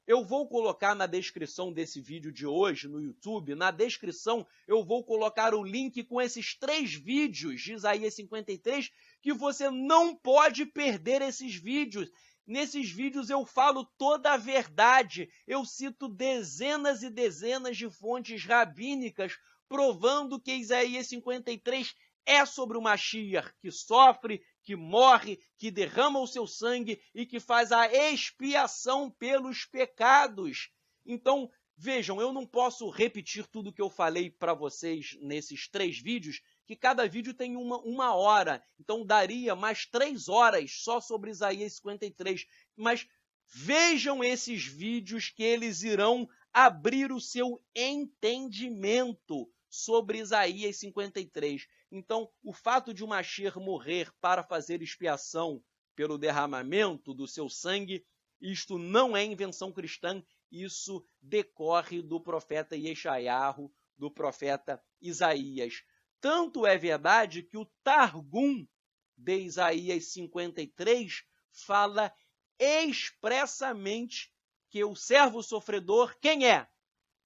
Eu vou colocar na descrição desse vídeo de hoje no YouTube, na descrição eu vou colocar o link com esses 3 vídeos de Isaías 53, que você não pode perder esses vídeos. Nesses vídeos eu falo toda a verdade, eu cito dezenas e dezenas de fontes rabínicas provando que Isaías 53 é sobre o Mashiach, que sofre, que morre, que derrama o seu sangue e que faz a expiação pelos pecados. Então, vejam, eu não posso repetir tudo que eu falei para vocês nesses 3 vídeos, que cada vídeo tem uma hora. Então, daria mais 3 horas só sobre Isaías 53. Mas vejam esses vídeos que eles irão abrir o seu entendimento sobre Isaías 53. Então, o fato de o Mashiach morrer para fazer expiação pelo derramamento do seu sangue, isto não é invenção cristã, isso decorre do profeta Yeshayahu, do profeta Isaías. Tanto é verdade que o Targum de Isaías 53 fala expressamente que o servo sofredor, quem é?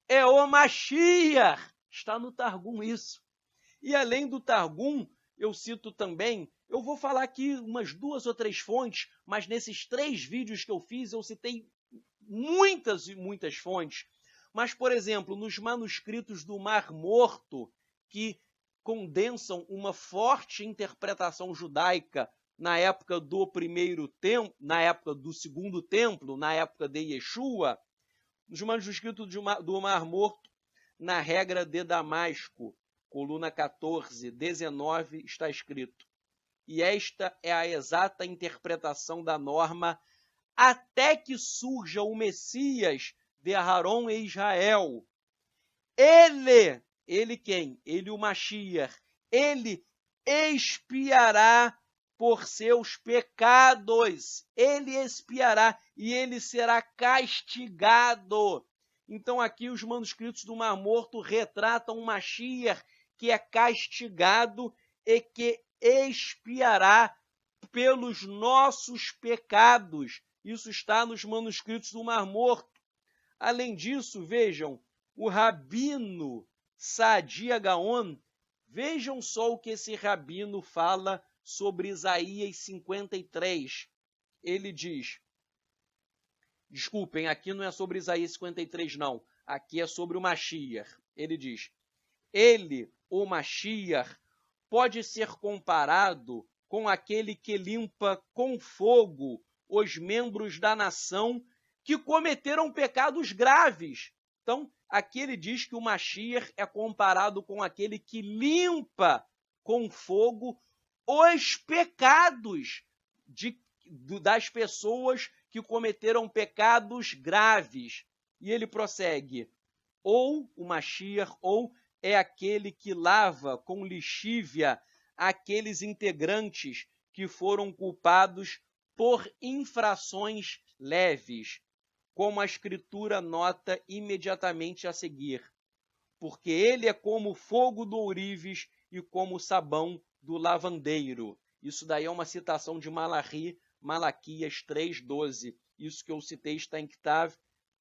É o Mashiach. Está no Targum isso. E além do Targum, eu cito também, eu vou falar aqui umas 2 ou 3 fontes, mas nesses 3 vídeos que eu fiz, eu citei muitas e muitas fontes. Mas, por exemplo, nos manuscritos do Mar Morto, que condensam uma forte interpretação judaica na época do primeiro templo, na época do segundo templo, na época de Yeshua, nos manuscritos do Mar Morto, na regra de Damasco, coluna 14, 19, está escrito: e esta é a exata interpretação da norma até que surja o Messias de Aharon e Israel. Ele quem? Ele o Mashiach. Ele expiará por seus pecados. Ele expiará e ele será castigado. Então aqui os manuscritos do Mar Morto retratam um Mashiach que é castigado e que expiará pelos nossos pecados. Isso está nos manuscritos do Mar Morto. Além disso, vejam, o rabino Saadia Gaon, vejam só o que esse rabino fala sobre Isaías 53. Ele diz, desculpem, aqui não é sobre Isaías 53 não, aqui é sobre o Mashiach. Ele diz, ele, o Mashiach, pode ser comparado com aquele que limpa com fogo os membros da nação que cometeram pecados graves. Então, aqui ele diz que o Mashiach é comparado com aquele que limpa com fogo os pecados das pessoas que cometeram pecados graves. E ele prossegue, ou o Mashiach, ou é aquele que lava com lixívia aqueles integrantes que foram culpados por infrações leves, como a Escritura nota imediatamente a seguir, porque ele é como o fogo do ourives e como o sabão do lavandeiro. Isso daí é uma citação de Malaquias 3:12. Isso que eu citei está em Ktav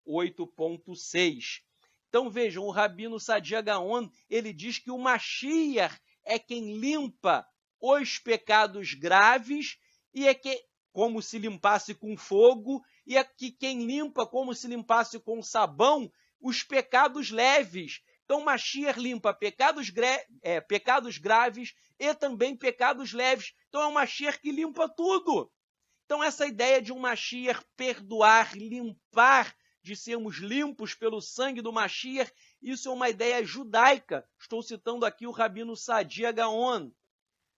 8.6. Então vejam, o rabino Saadia Gaon, ele diz que o Mashiach é quem limpa os pecados graves e é que, como se limpasse com fogo, e é que quem limpa como se limpasse com sabão os pecados leves. Então Mashiach limpa pecados graves e também pecados leves. Então é um Mashiach que limpa tudo. Então essa ideia de um Mashiach perdoar, limpar, de sermos limpos pelo sangue do Mashiach, isso é uma ideia judaica. Estou citando aqui o rabino Saadia Gaon.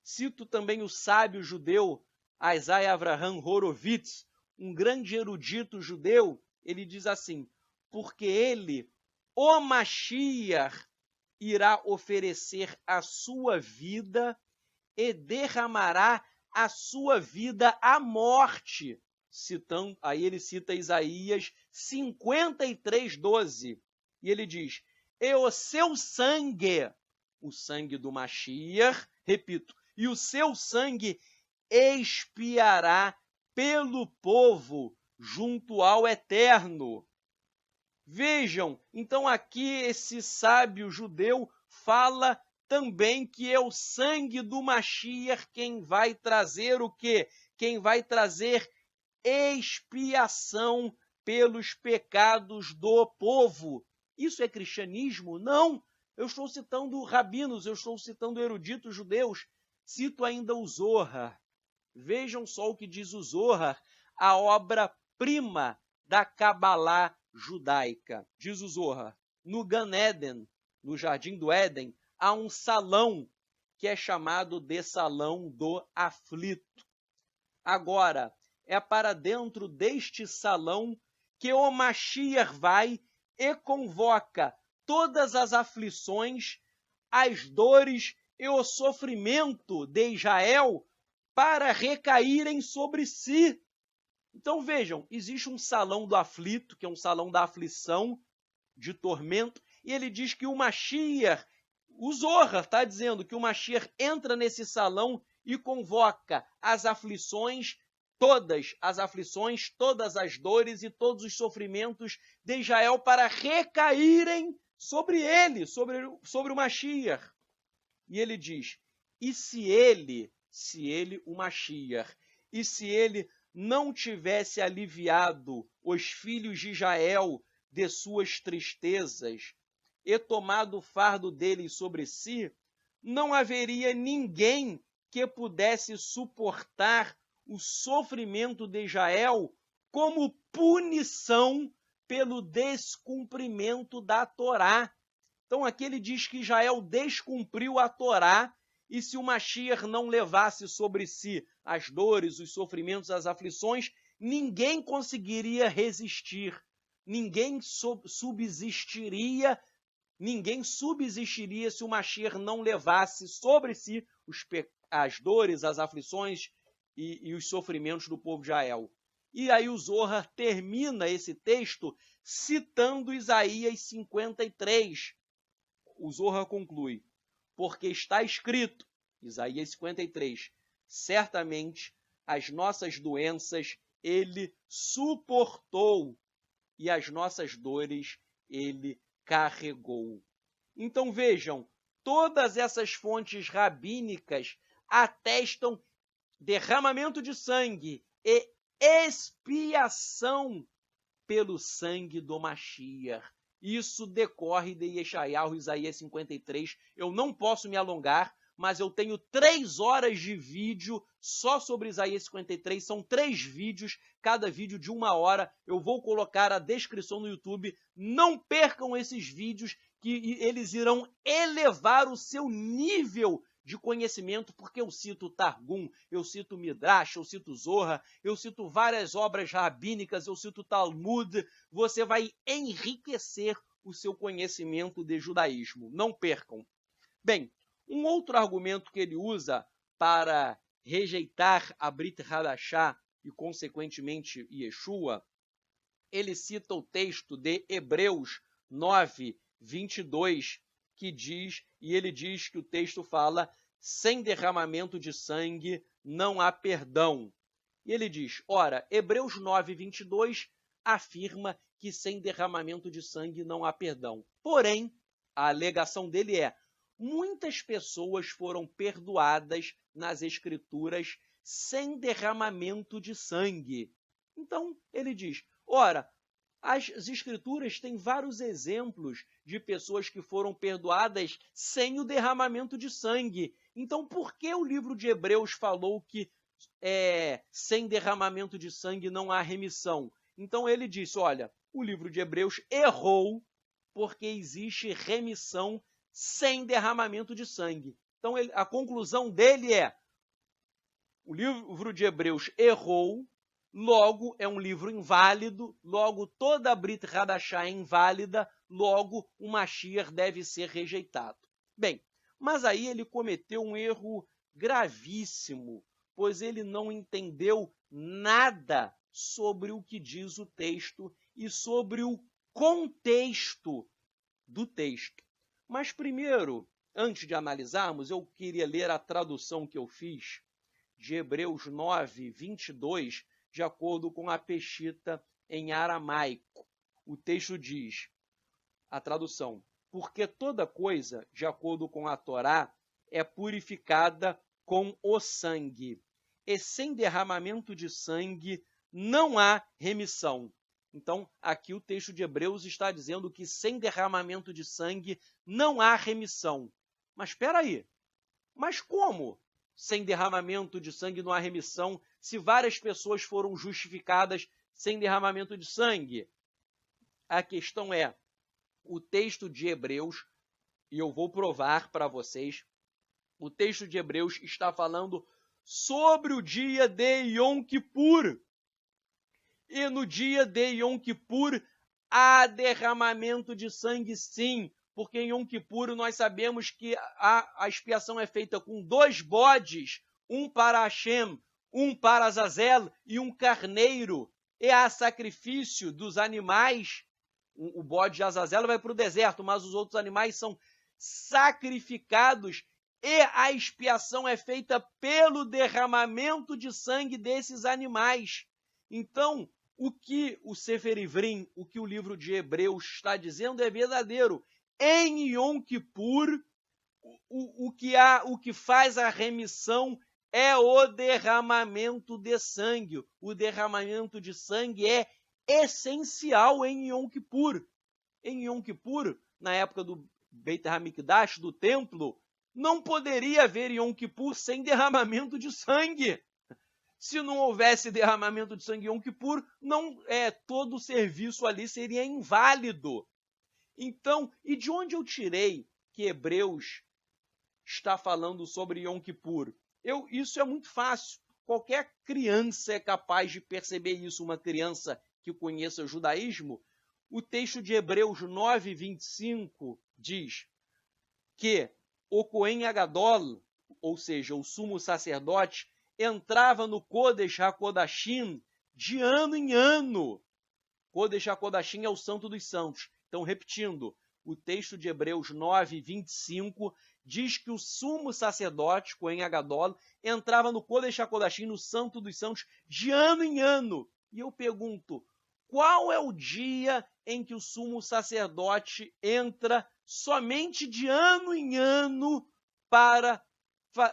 Cito também o sábio judeu Isaiah Avraham Horovitz, um grande erudito judeu. Ele diz assim, porque ele, o Mashiach, irá oferecer a sua vida e derramará a sua vida à morte. Citando, aí ele cita Isaías 53:12, e ele diz, e o seu sangue, o sangue do Mashiach, repito, e o seu sangue expiará pelo povo junto ao Eterno. Vejam, então aqui esse sábio judeu fala também que é o sangue do Mashiach quem vai trazer o quê? Quem vai trazer expiação pelos pecados do povo. Isso é cristianismo? Não. Eu estou citando rabinos, eu estou citando eruditos judeus. Cito ainda o Zohar. Vejam só o que diz o Zohar, a obra-prima da Cabalá judaica. Diz o Zohar, no Gan Eden, no Jardim do Éden, há um salão que é chamado de salão do aflito. Agora, é para dentro deste salão que o Mashiach vai e convoca todas as aflições, as dores e o sofrimento de Israel para recaírem sobre si. Então vejam, existe um salão do aflito, que é um salão da aflição, de tormento, e ele diz que o Mashiach, o Zohar está dizendo que o Mashiach entra nesse salão e convoca as aflições, todas as dores e todos os sofrimentos de Israel para recaírem sobre ele, sobre o Mashiach. E ele diz, e se ele, o Mashiach, e se ele não tivesse aliviado os filhos de Israel de suas tristezas e tomado o fardo deles sobre si, não haveria ninguém que pudesse suportar o sofrimento de Israel como punição pelo descumprimento da Torá. Então aqui ele diz que Israel descumpriu a Torá, e se o Mashiach não levasse sobre si as dores, os sofrimentos, as aflições, ninguém conseguiria resistir, ninguém subsistiria se o Mashiach não levasse sobre si as dores, as aflições e os sofrimentos do povo de Israel. E aí o Zohar termina esse texto citando Isaías 53. O Zohar conclui, porque está escrito, Isaías 53, certamente as nossas doenças ele suportou e as nossas dores ele carregou. Então vejam, todas essas fontes rabínicas atestam derramamento de sangue e expiação pelo sangue do Mashiach. Isso decorre de Yeshayahu, Isaías 53. Eu não posso me alongar, mas eu tenho 3 horas de vídeo só sobre Isaías 53. São 3 vídeos, cada vídeo de 1 hora. Eu vou colocar a descrição no YouTube. Não percam esses vídeos, que eles irão elevar o seu nível de conhecimento, porque eu cito Targum, eu cito Midrash, eu cito Zohar, eu cito várias obras rabínicas, eu cito Talmud. Você vai enriquecer o seu conhecimento de judaísmo. Não percam. Bem, um outro argumento que ele usa para rejeitar a Brit Hadashah e, consequentemente, Yeshua, ele cita o texto de Hebreus 9, 22, que diz, e ele diz que o texto fala, sem derramamento de sangue não há perdão. E ele diz, ora, Hebreus 9, 22 afirma que sem derramamento de sangue não há perdão. Porém, a alegação dele é, muitas pessoas foram perdoadas nas Escrituras sem derramamento de sangue. Então, ele diz, ora, as Escrituras têm vários exemplos de pessoas que foram perdoadas sem o derramamento de sangue. Então, por que o livro de Hebreus falou que sem derramamento de sangue não há remissão? Então, ele disse, olha, o livro de Hebreus errou porque existe remissão sem derramamento de sangue. Então, a conclusão dele é, o livro de Hebreus errou, logo é um livro inválido, logo toda a Brit Hadashah é inválida, logo o Mashiach deve ser rejeitado. Bem, mas aí ele cometeu um erro gravíssimo, pois ele não entendeu nada sobre o que diz o texto e sobre o contexto do texto. Mas primeiro, antes de analisarmos, eu queria ler a tradução que eu fiz de Hebreus 9, 22, de acordo com a Peshita em aramaico. O texto diz, a tradução, porque toda coisa, de acordo com a Torá, é purificada com o sangue, e sem derramamento de sangue não há remissão. Então, aqui o texto de Hebreus está dizendo que sem derramamento de sangue não há remissão. Mas espera aí, mas como sem derramamento de sangue não há remissão se várias pessoas foram justificadas sem derramamento de sangue? A questão é, o texto de Hebreus, e eu vou provar para vocês, o texto de Hebreus está falando sobre o dia de Yom Kippur. E no dia de Yom Kippur há derramamento de sangue, sim, porque em Yom Kippur nós sabemos que a expiação é feita com 2 bodes, um para Hashem, um para Azazel e um carneiro. E há sacrifício dos animais. O bode de Azazel vai para o deserto, mas os outros animais são sacrificados e a expiação é feita pelo derramamento de sangue desses animais. Então, o que o Sefer Ivrim, o que o livro de Hebreus está dizendo é verdadeiro. Em Yom Kippur, o que faz a remissão é o derramamento de sangue. O derramamento de sangue é essencial em Yom Kippur. Em Yom Kippur, na época do Beit HaMikdash, do templo, não poderia haver Yom Kippur sem derramamento de sangue. Se não houvesse derramamento de sangue em Yom Kippur, todo o serviço ali seria inválido. Então, e de onde eu tirei que Hebreus está falando sobre Yom Kippur? Isso é muito fácil. Qualquer criança é capaz de perceber isso, uma criança que conheça o judaísmo. O texto de Hebreus 9:25 diz que o Cohen Agadol, ou seja, o sumo sacerdote, entrava no Kodesh HaKodashim de ano em ano. Kodesh HaKodashim é o Santo dos Santos. Então, repetindo, o texto de Hebreus 9:25 diz que o sumo sacerdote, Cohen Agadol, entrava no Kodesh HaKodashim, no Santo dos Santos, de ano em ano. E eu pergunto, qual é o dia em que o sumo sacerdote entra somente de ano em ano para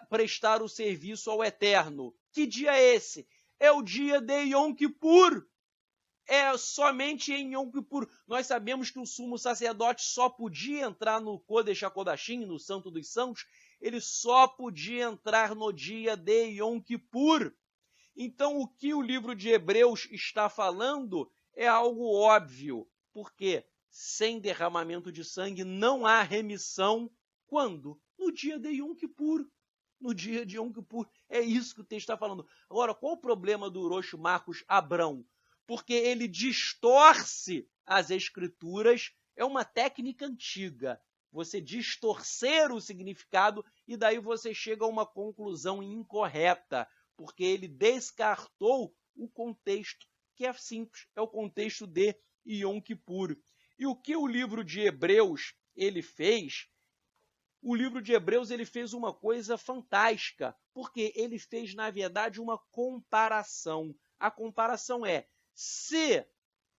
prestar o serviço ao Eterno? Que dia é esse? É o dia de Yom Kippur. É somente em Yom Kippur. Nós sabemos que o sumo sacerdote só podia entrar no Kodesh HaKodashim, no Santo dos Santos, ele só podia entrar no dia de Yom Kippur. Então, o que o livro de Hebreus está falando é algo óbvio, porque sem derramamento de sangue não há remissão. Quando? No dia de Yom Kippur. No dia de Yom Kippur. É isso que o texto está falando. Agora, qual o problema do Orochi Marcos Abrão? Porque ele distorce as escrituras, é uma técnica antiga. Você distorcer o significado e daí você chega a uma conclusão incorreta, porque ele descartou o contexto, que é simples, é o contexto de Yom Kippur. E o que o livro de Hebreus ele fez? O livro de Hebreus ele fez uma coisa fantástica, porque ele fez, na verdade, uma comparação. A comparação é, se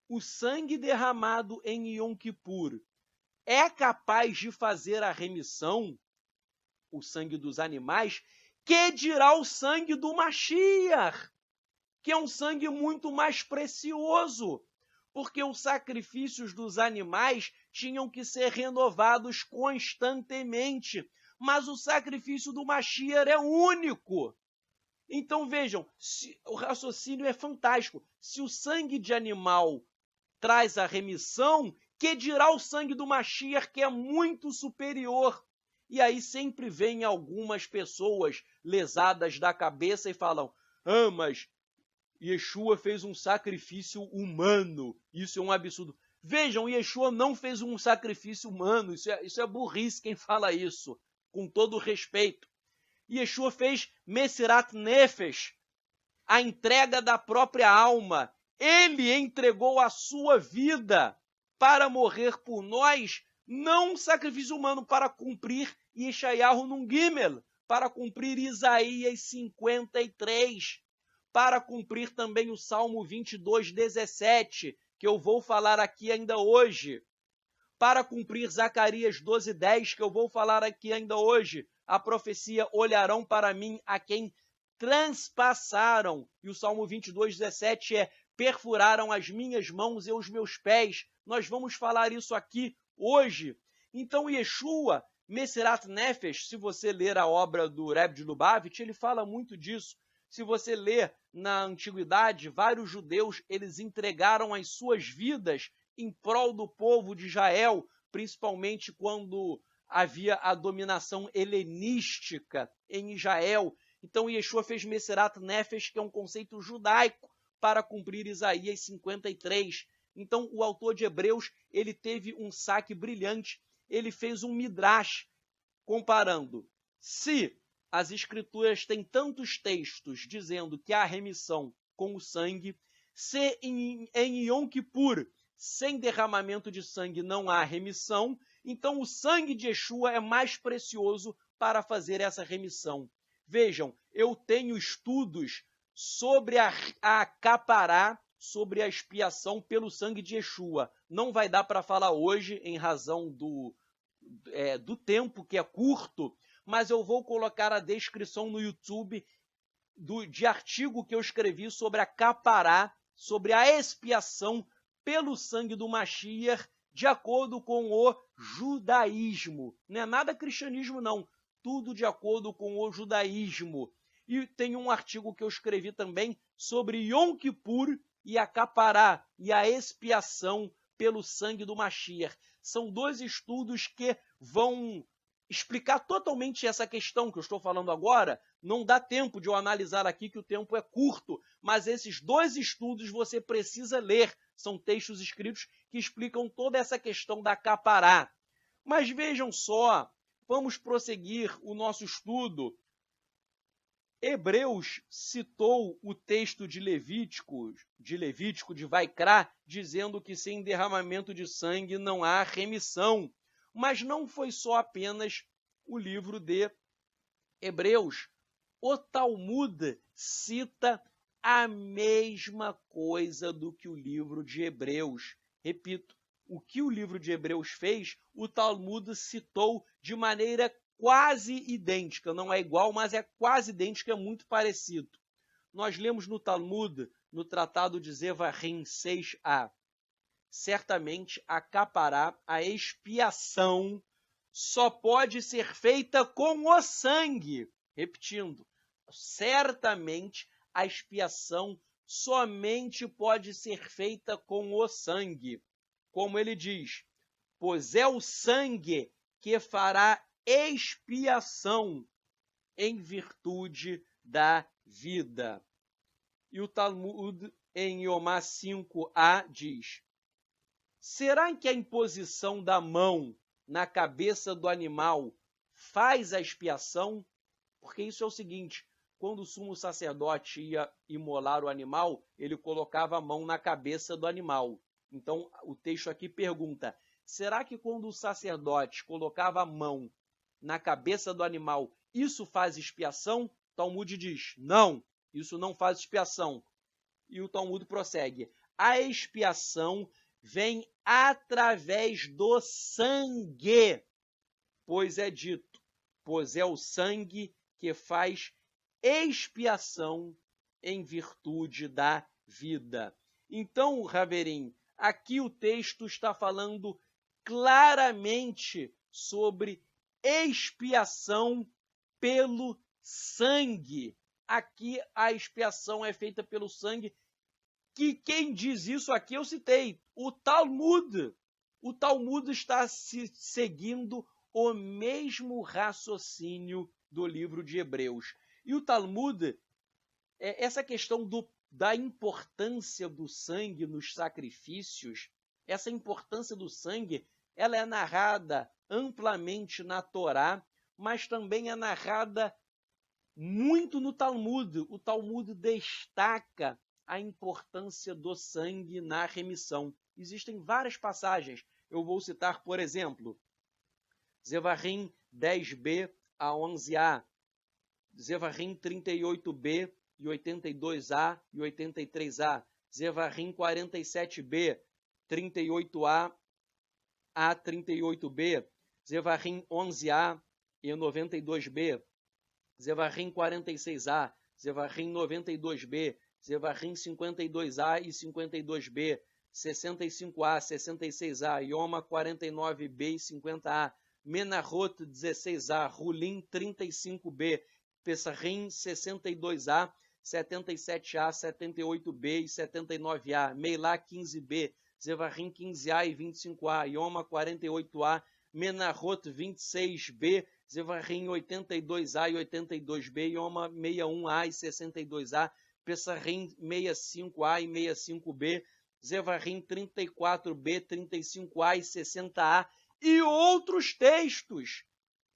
o sangue derramado em Yom Kippur é capaz de fazer a remissão, o sangue dos animais, que dirá o sangue do Mashiach, que é um sangue muito mais precioso, porque os sacrifícios dos animais tinham que ser renovados constantemente, mas o sacrifício do Mashiach é único. Então vejam, o raciocínio é fantástico. Se o sangue de animal traz a remissão, que dirá o sangue do Mashiach, que é muito superior? E aí sempre vem algumas pessoas lesadas da cabeça e falam, mas Yeshua fez um sacrifício humano, isso é um absurdo. Vejam, Yeshua não fez um sacrifício humano, isso é burrice quem fala isso, com todo respeito. Yeshua fez Mesirat Nefesh, a entrega da própria alma. Ele entregou a sua vida para morrer por nós, não um sacrifício humano, para cumprir Yeshayahu Nun Gimel, para cumprir Isaías 53, para cumprir também o Salmo 22:17, que eu vou falar aqui ainda hoje, para cumprir Zacarias 12:10, que eu vou falar aqui ainda hoje, a profecia: olharão para mim a quem transpassaram. E o Salmo 22:17 é: perfuraram as minhas mãos e os meus pés. Nós vamos falar isso aqui hoje. Então, Yeshua, Mesirat Nefesh, se você ler a obra do Rebbe de Lubavitch, ele fala muito disso. Se você ler na antiguidade, vários judeus, eles entregaram as suas vidas em prol do povo de Israel, principalmente quando havia a dominação helenística em Israel. Então, Yeshua fez Mesirat Nefesh, que é um conceito judaico, para cumprir Isaías 53. Então, o autor de Hebreus, ele teve um saque brilhante. Ele fez um midrash, comparando se as escrituras têm tantos textos dizendo que há remissão com o sangue, se em Yom Kippur, sem derramamento de sangue, não há remissão, então o sangue de Yeshua é mais precioso para fazer essa remissão. Vejam, eu tenho estudos sobre a capará, sobre a expiação pelo sangue de Yeshua. Não vai dar para falar hoje, em razão do tempo, que é curto, mas eu vou colocar a descrição no YouTube de artigo que eu escrevi sobre a capará, sobre a expiação pelo sangue do Mashiach, de acordo com o judaísmo. Não é nada cristianismo, não. Tudo de acordo com o judaísmo. E tem um artigo que eu escrevi também sobre Yom Kippur e a capará e a expiação pelo sangue do Mashiach. São dois estudos que vão explicar totalmente essa questão que eu estou falando agora. Não dá tempo de eu analisar aqui, que o tempo é curto, mas esses dois estudos você precisa ler. São textos escritos que explicam toda essa questão da capará. Mas vejam só, vamos prosseguir o nosso estudo. Hebreus citou o texto de Levítico de Vaikra, dizendo que sem derramamento de sangue não há remissão. Mas não foi só apenas o livro de Hebreus. O Talmud cita a mesma coisa do que o livro de Hebreus. Repito, o que o livro de Hebreus fez, o Talmud citou de maneira quase idêntica. Não é igual, mas é quase idêntica, é muito parecido. Nós lemos no Talmud, no Tratado de Zevarim 6a, certamente a capará, a expiação, só pode ser feita com o sangue. Repetindo, certamente a expiação somente pode ser feita com o sangue. Como ele diz, pois é o sangue que fará expiação em virtude da vida. E o Talmud, em Yomá 5a, diz: será que a imposição da mão na cabeça do animal faz a expiação? Porque isso é o seguinte: quando o sumo sacerdote ia imolar o animal, ele colocava a mão na cabeça do animal. Então, o texto aqui pergunta: será que quando o sacerdote colocava a mão na cabeça do animal, isso faz expiação? Talmud diz: não, isso não faz expiação. E o Talmud prossegue: a expiação vem através do sangue, pois é dito, pois é o sangue que faz expiação em virtude da vida. Então, Raverim, aqui o texto está falando claramente sobre expiação pelo sangue. Aqui a expiação é feita pelo sangue, que quem diz isso aqui eu citei, o Talmud. O Talmud está seguindo o mesmo raciocínio do livro de Hebreus. E o Talmud, essa questão da importância do sangue nos sacrifícios, essa importância do sangue, ela é narrada amplamente na Torá, mas também é narrada muito no Talmud. O Talmud destaca a importância do sangue na remissão. Existem várias passagens. Eu vou citar, por exemplo, Zevarim 10b a 11a, Zevarim 38b e 82a e 83a, Zevarim 47b, 38A a 38B, Zevarim 11A e 92B, Zevarim 46A, Zevarim 92B, Zevarim 52A e 52B, 65A, 66A, Yoma 49B e 50A, Menahot 16A, Rulim 35B, Pessahim 62A, 77A, 78B e 79A, Meilá 15B, Zevarim 15A e 25A, Yoma 48A, Menahot 26B, Zevarim 82A e 82B, Yoma 61A e 62A, Pessahim 65A e 65B, Zevarim 34B, 35A e 60A, e outros textos.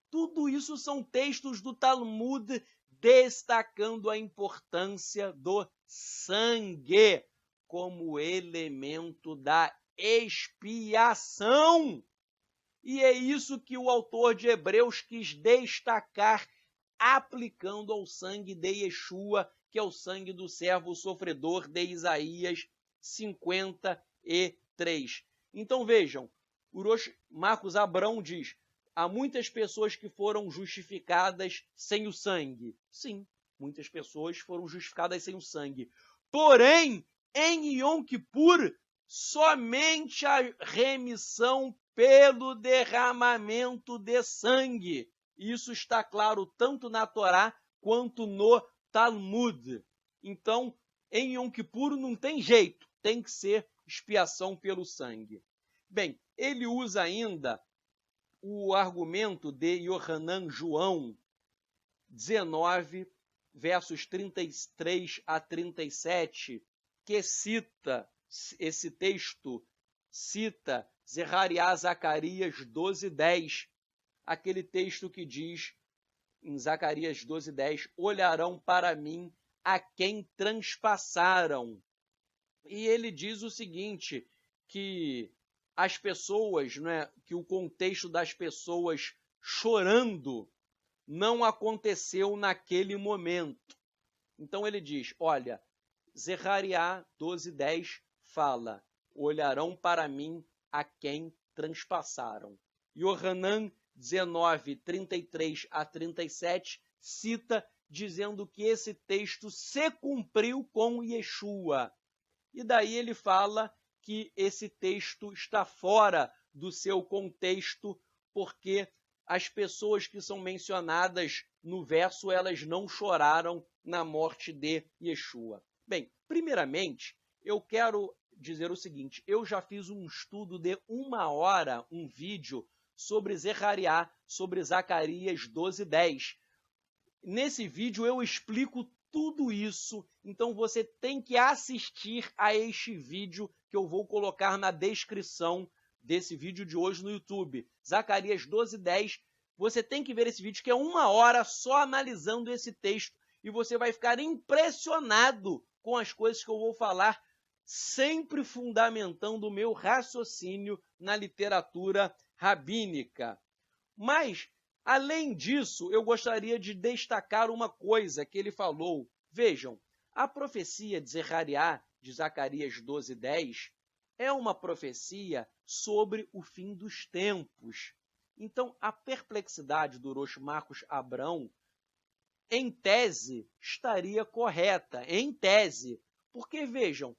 Tudo isso são textos do Talmud destacando a importância do sangue como elemento da expiação. E é isso que o autor de Hebreus quis destacar, aplicando ao sangue de Yeshua, que é o sangue do servo sofredor de Isaías 53. Então vejam, Marcos Abrão diz, há muitas pessoas que foram justificadas sem o sangue. Sim, muitas pessoas foram justificadas sem o sangue. Porém, em Yom Kippur, somente a remissão pelo derramamento de sangue. Isso está claro tanto na Torá quanto no Talmud. Então, em Yom Kippur não tem jeito, tem que ser expiação pelo sangue. Bem, ele usa ainda o argumento de Yohanan João 19, versos 33 a 37, que cita, esse texto cita Zechariah Zacarias 12:10, aquele texto que diz em Zacarias 12:10, olharão para mim a quem transpassaram. E ele diz o seguinte, que as pessoas, né, que o contexto das pessoas chorando não aconteceu naquele momento. Então ele diz, olha, Zechariah 12:10 fala, olharão para mim a quem transpassaram. Yohanan 19, 33 a 37 cita dizendo que esse texto se cumpriu com Yeshua. E daí ele fala que esse texto está fora do seu contexto, porque as pessoas que são mencionadas no verso, elas não choraram na morte de Yeshua. Bem, primeiramente, eu quero dizer o seguinte, eu já fiz um estudo de 1 hora, um vídeo sobre Zechariah, sobre Zacarias 12:10. Nesse vídeo eu explico tudo isso, então você tem que assistir a este vídeo que eu vou colocar na descrição desse vídeo de hoje no YouTube. Zacarias 12:10, você tem que ver esse vídeo que é 1 hora só analisando esse texto e você vai ficar impressionado com as coisas que eu vou falar, sempre fundamentando o meu raciocínio na literatura rabínica. Mas, além disso, eu gostaria de destacar uma coisa que ele falou. Vejam, a profecia de Zechariah, de Zacarias 12:10, é uma profecia sobre o fim dos tempos. Então, a perplexidade do Rosh Marcos Abrão, em tese, estaria correta, em tese. Porque, vejam,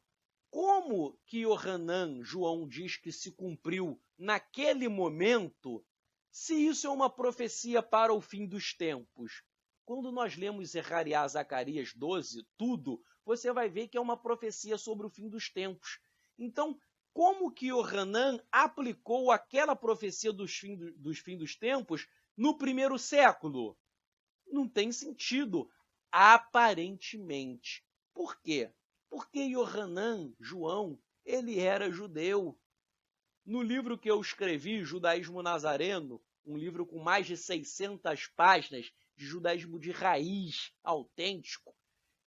como que Yohanan João diz que se cumpriu naquele momento, se isso é uma profecia para o fim dos tempos? Quando nós lemos Zechariah, Zacarias 12, tudo, você vai ver que é uma profecia sobre o fim dos tempos. Então, como que Yohanan aplicou aquela profecia dos fim dos tempos no primeiro século? Não tem sentido, aparentemente. Por quê? Porque Yohanan, João, ele era judeu. No livro que eu escrevi, Judaísmo Nazareno, um livro com mais de 600 páginas de judaísmo de raiz, autêntico,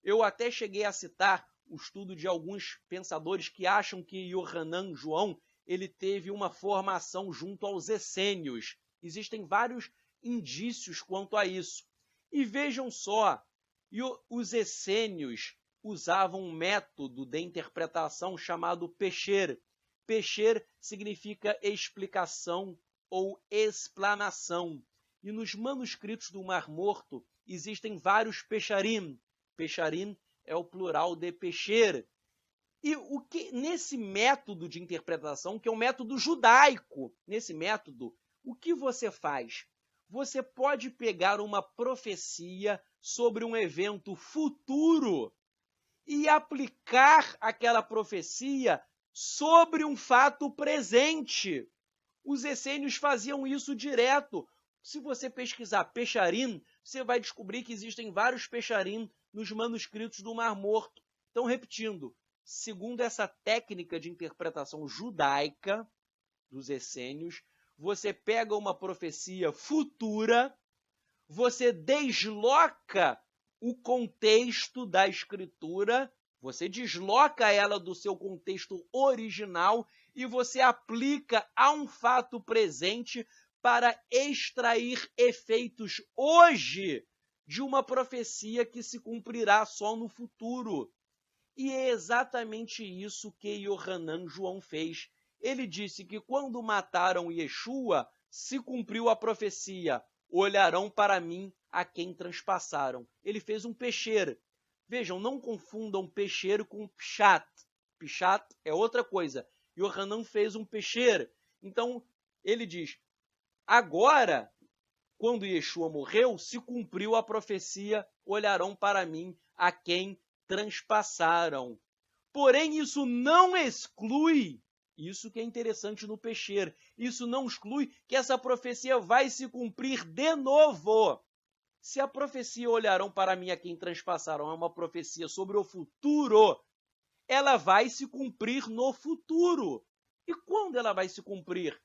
eu até cheguei a citar o estudo de alguns pensadores que acham que Yohanan, João, ele teve uma formação junto aos essênios. Existem vários indícios quanto a isso. E vejam só, os essênios usavam um método de interpretação chamado Pesher. Pesher significa explicação ou explanação. E nos manuscritos do Mar Morto existem vários pesharim. Pesharim é o plural de pesher. E o que nesse método de interpretação, que é um método judaico, nesse método, o que você faz? Você pode pegar uma profecia sobre um evento futuro e aplicar aquela profecia sobre um fato presente. Os essênios faziam isso direto. Se você pesquisar Pesharim, você vai descobrir que existem vários Pesharim nos manuscritos do Mar Morto. Então, repetindo, segundo essa técnica de interpretação judaica dos essênios, você pega uma profecia futura, você desloca o contexto da escritura, você desloca ela do seu contexto original e você aplica a um fato presente para extrair efeitos hoje de uma profecia que se cumprirá só no futuro. E é exatamente isso que Yohanan João fez. Ele disse que quando mataram Yeshua, se cumpriu a profecia: olharão para mim a quem transpassaram. Ele fez um pesher. Vejam, não confundam pesher com pshat. Pshat é outra coisa. Yohanan fez um pesher. Então, ele diz, agora, quando Yeshua morreu, se cumpriu a profecia: olharão para mim a quem transpassaram. Porém, isso não exclui, isso que é interessante no pesher, isso não exclui que essa profecia vai se cumprir de novo. Se a profecia olharão para mim a quem transpassaram é uma profecia sobre o futuro, ela vai se cumprir no futuro. E quando ela vai se cumprir?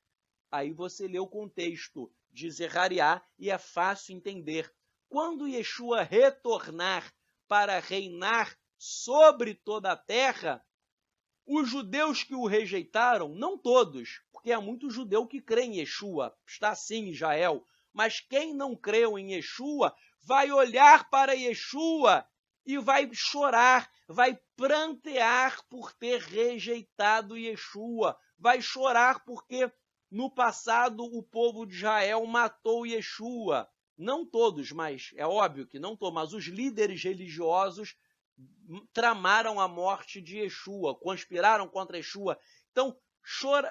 Aí você lê o contexto de Zechariah e é fácil entender. Quando Yeshua retornar para reinar sobre toda a terra, os judeus que o rejeitaram, não todos, porque há muito judeu que crê em Yeshua, está sim em Israel, mas quem não creu em Yeshua vai olhar para Yeshua e vai chorar, vai prantear por ter rejeitado Yeshua, vai chorar porque no passado o povo de Israel matou Yeshua. Não todos, mas é óbvio que não todos, mas os líderes religiosos tramaram a morte de Yeshua, conspiraram contra Yeshua. Então,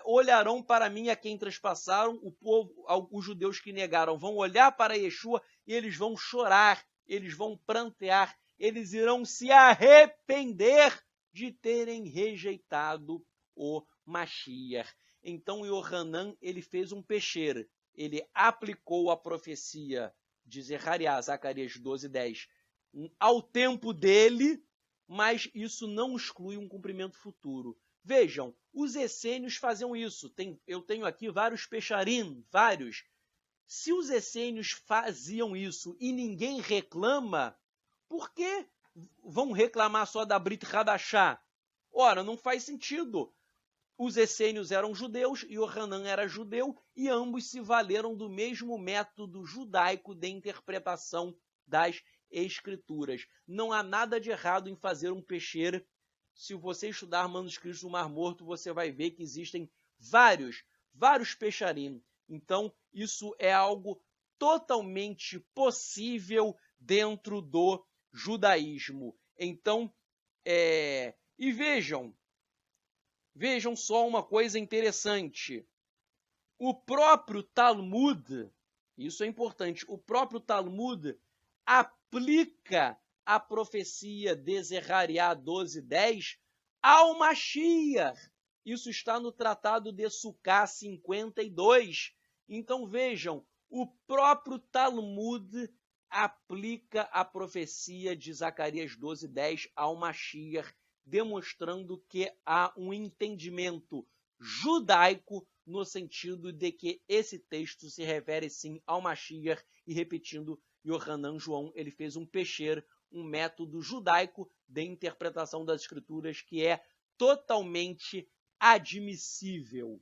olharão para mim a quem transpassaram, o povo, os judeus que negaram vão olhar para Yeshua e eles vão chorar, eles vão prantear, eles irão se arrepender de terem rejeitado o Mashiach. Então, Yohanan, ele fez um pesher, ele aplicou a profecia de Zechariah, Zacarias 12:10, ao tempo dele, mas isso não exclui um cumprimento futuro. Vejam, os essênios faziam isso. Eu tenho aqui vários pesharim, vários. Se os essênios faziam isso e ninguém reclama, por que vão reclamar só da Brit Hadashah? Ora, não faz sentido. Os essênios eram judeus, Yohanan era judeu, e ambos se valeram do mesmo método judaico de interpretação das Escrituras. Não há nada de errado em fazer um pesher. Se você estudar manuscritos do Mar Morto, você vai ver que existem vários pesharim. Então, isso é algo totalmente possível dentro do judaísmo. Então, e vejam só uma coisa interessante. O próprio Talmud, isso é importante, o próprio Talmud aplica a profecia de Zechariah 12:10 ao Mashiach. Isso está no Tratado de Sukkah 52. Então vejam, o próprio Talmud aplica a profecia de Zacarias 12:10 ao Mashiach, demonstrando que há um entendimento judaico no sentido de que esse texto se refere sim ao Mashiach, e repetindo, Yohanan João, ele fez um pesher, um método judaico de interpretação das Escrituras que é totalmente admissível.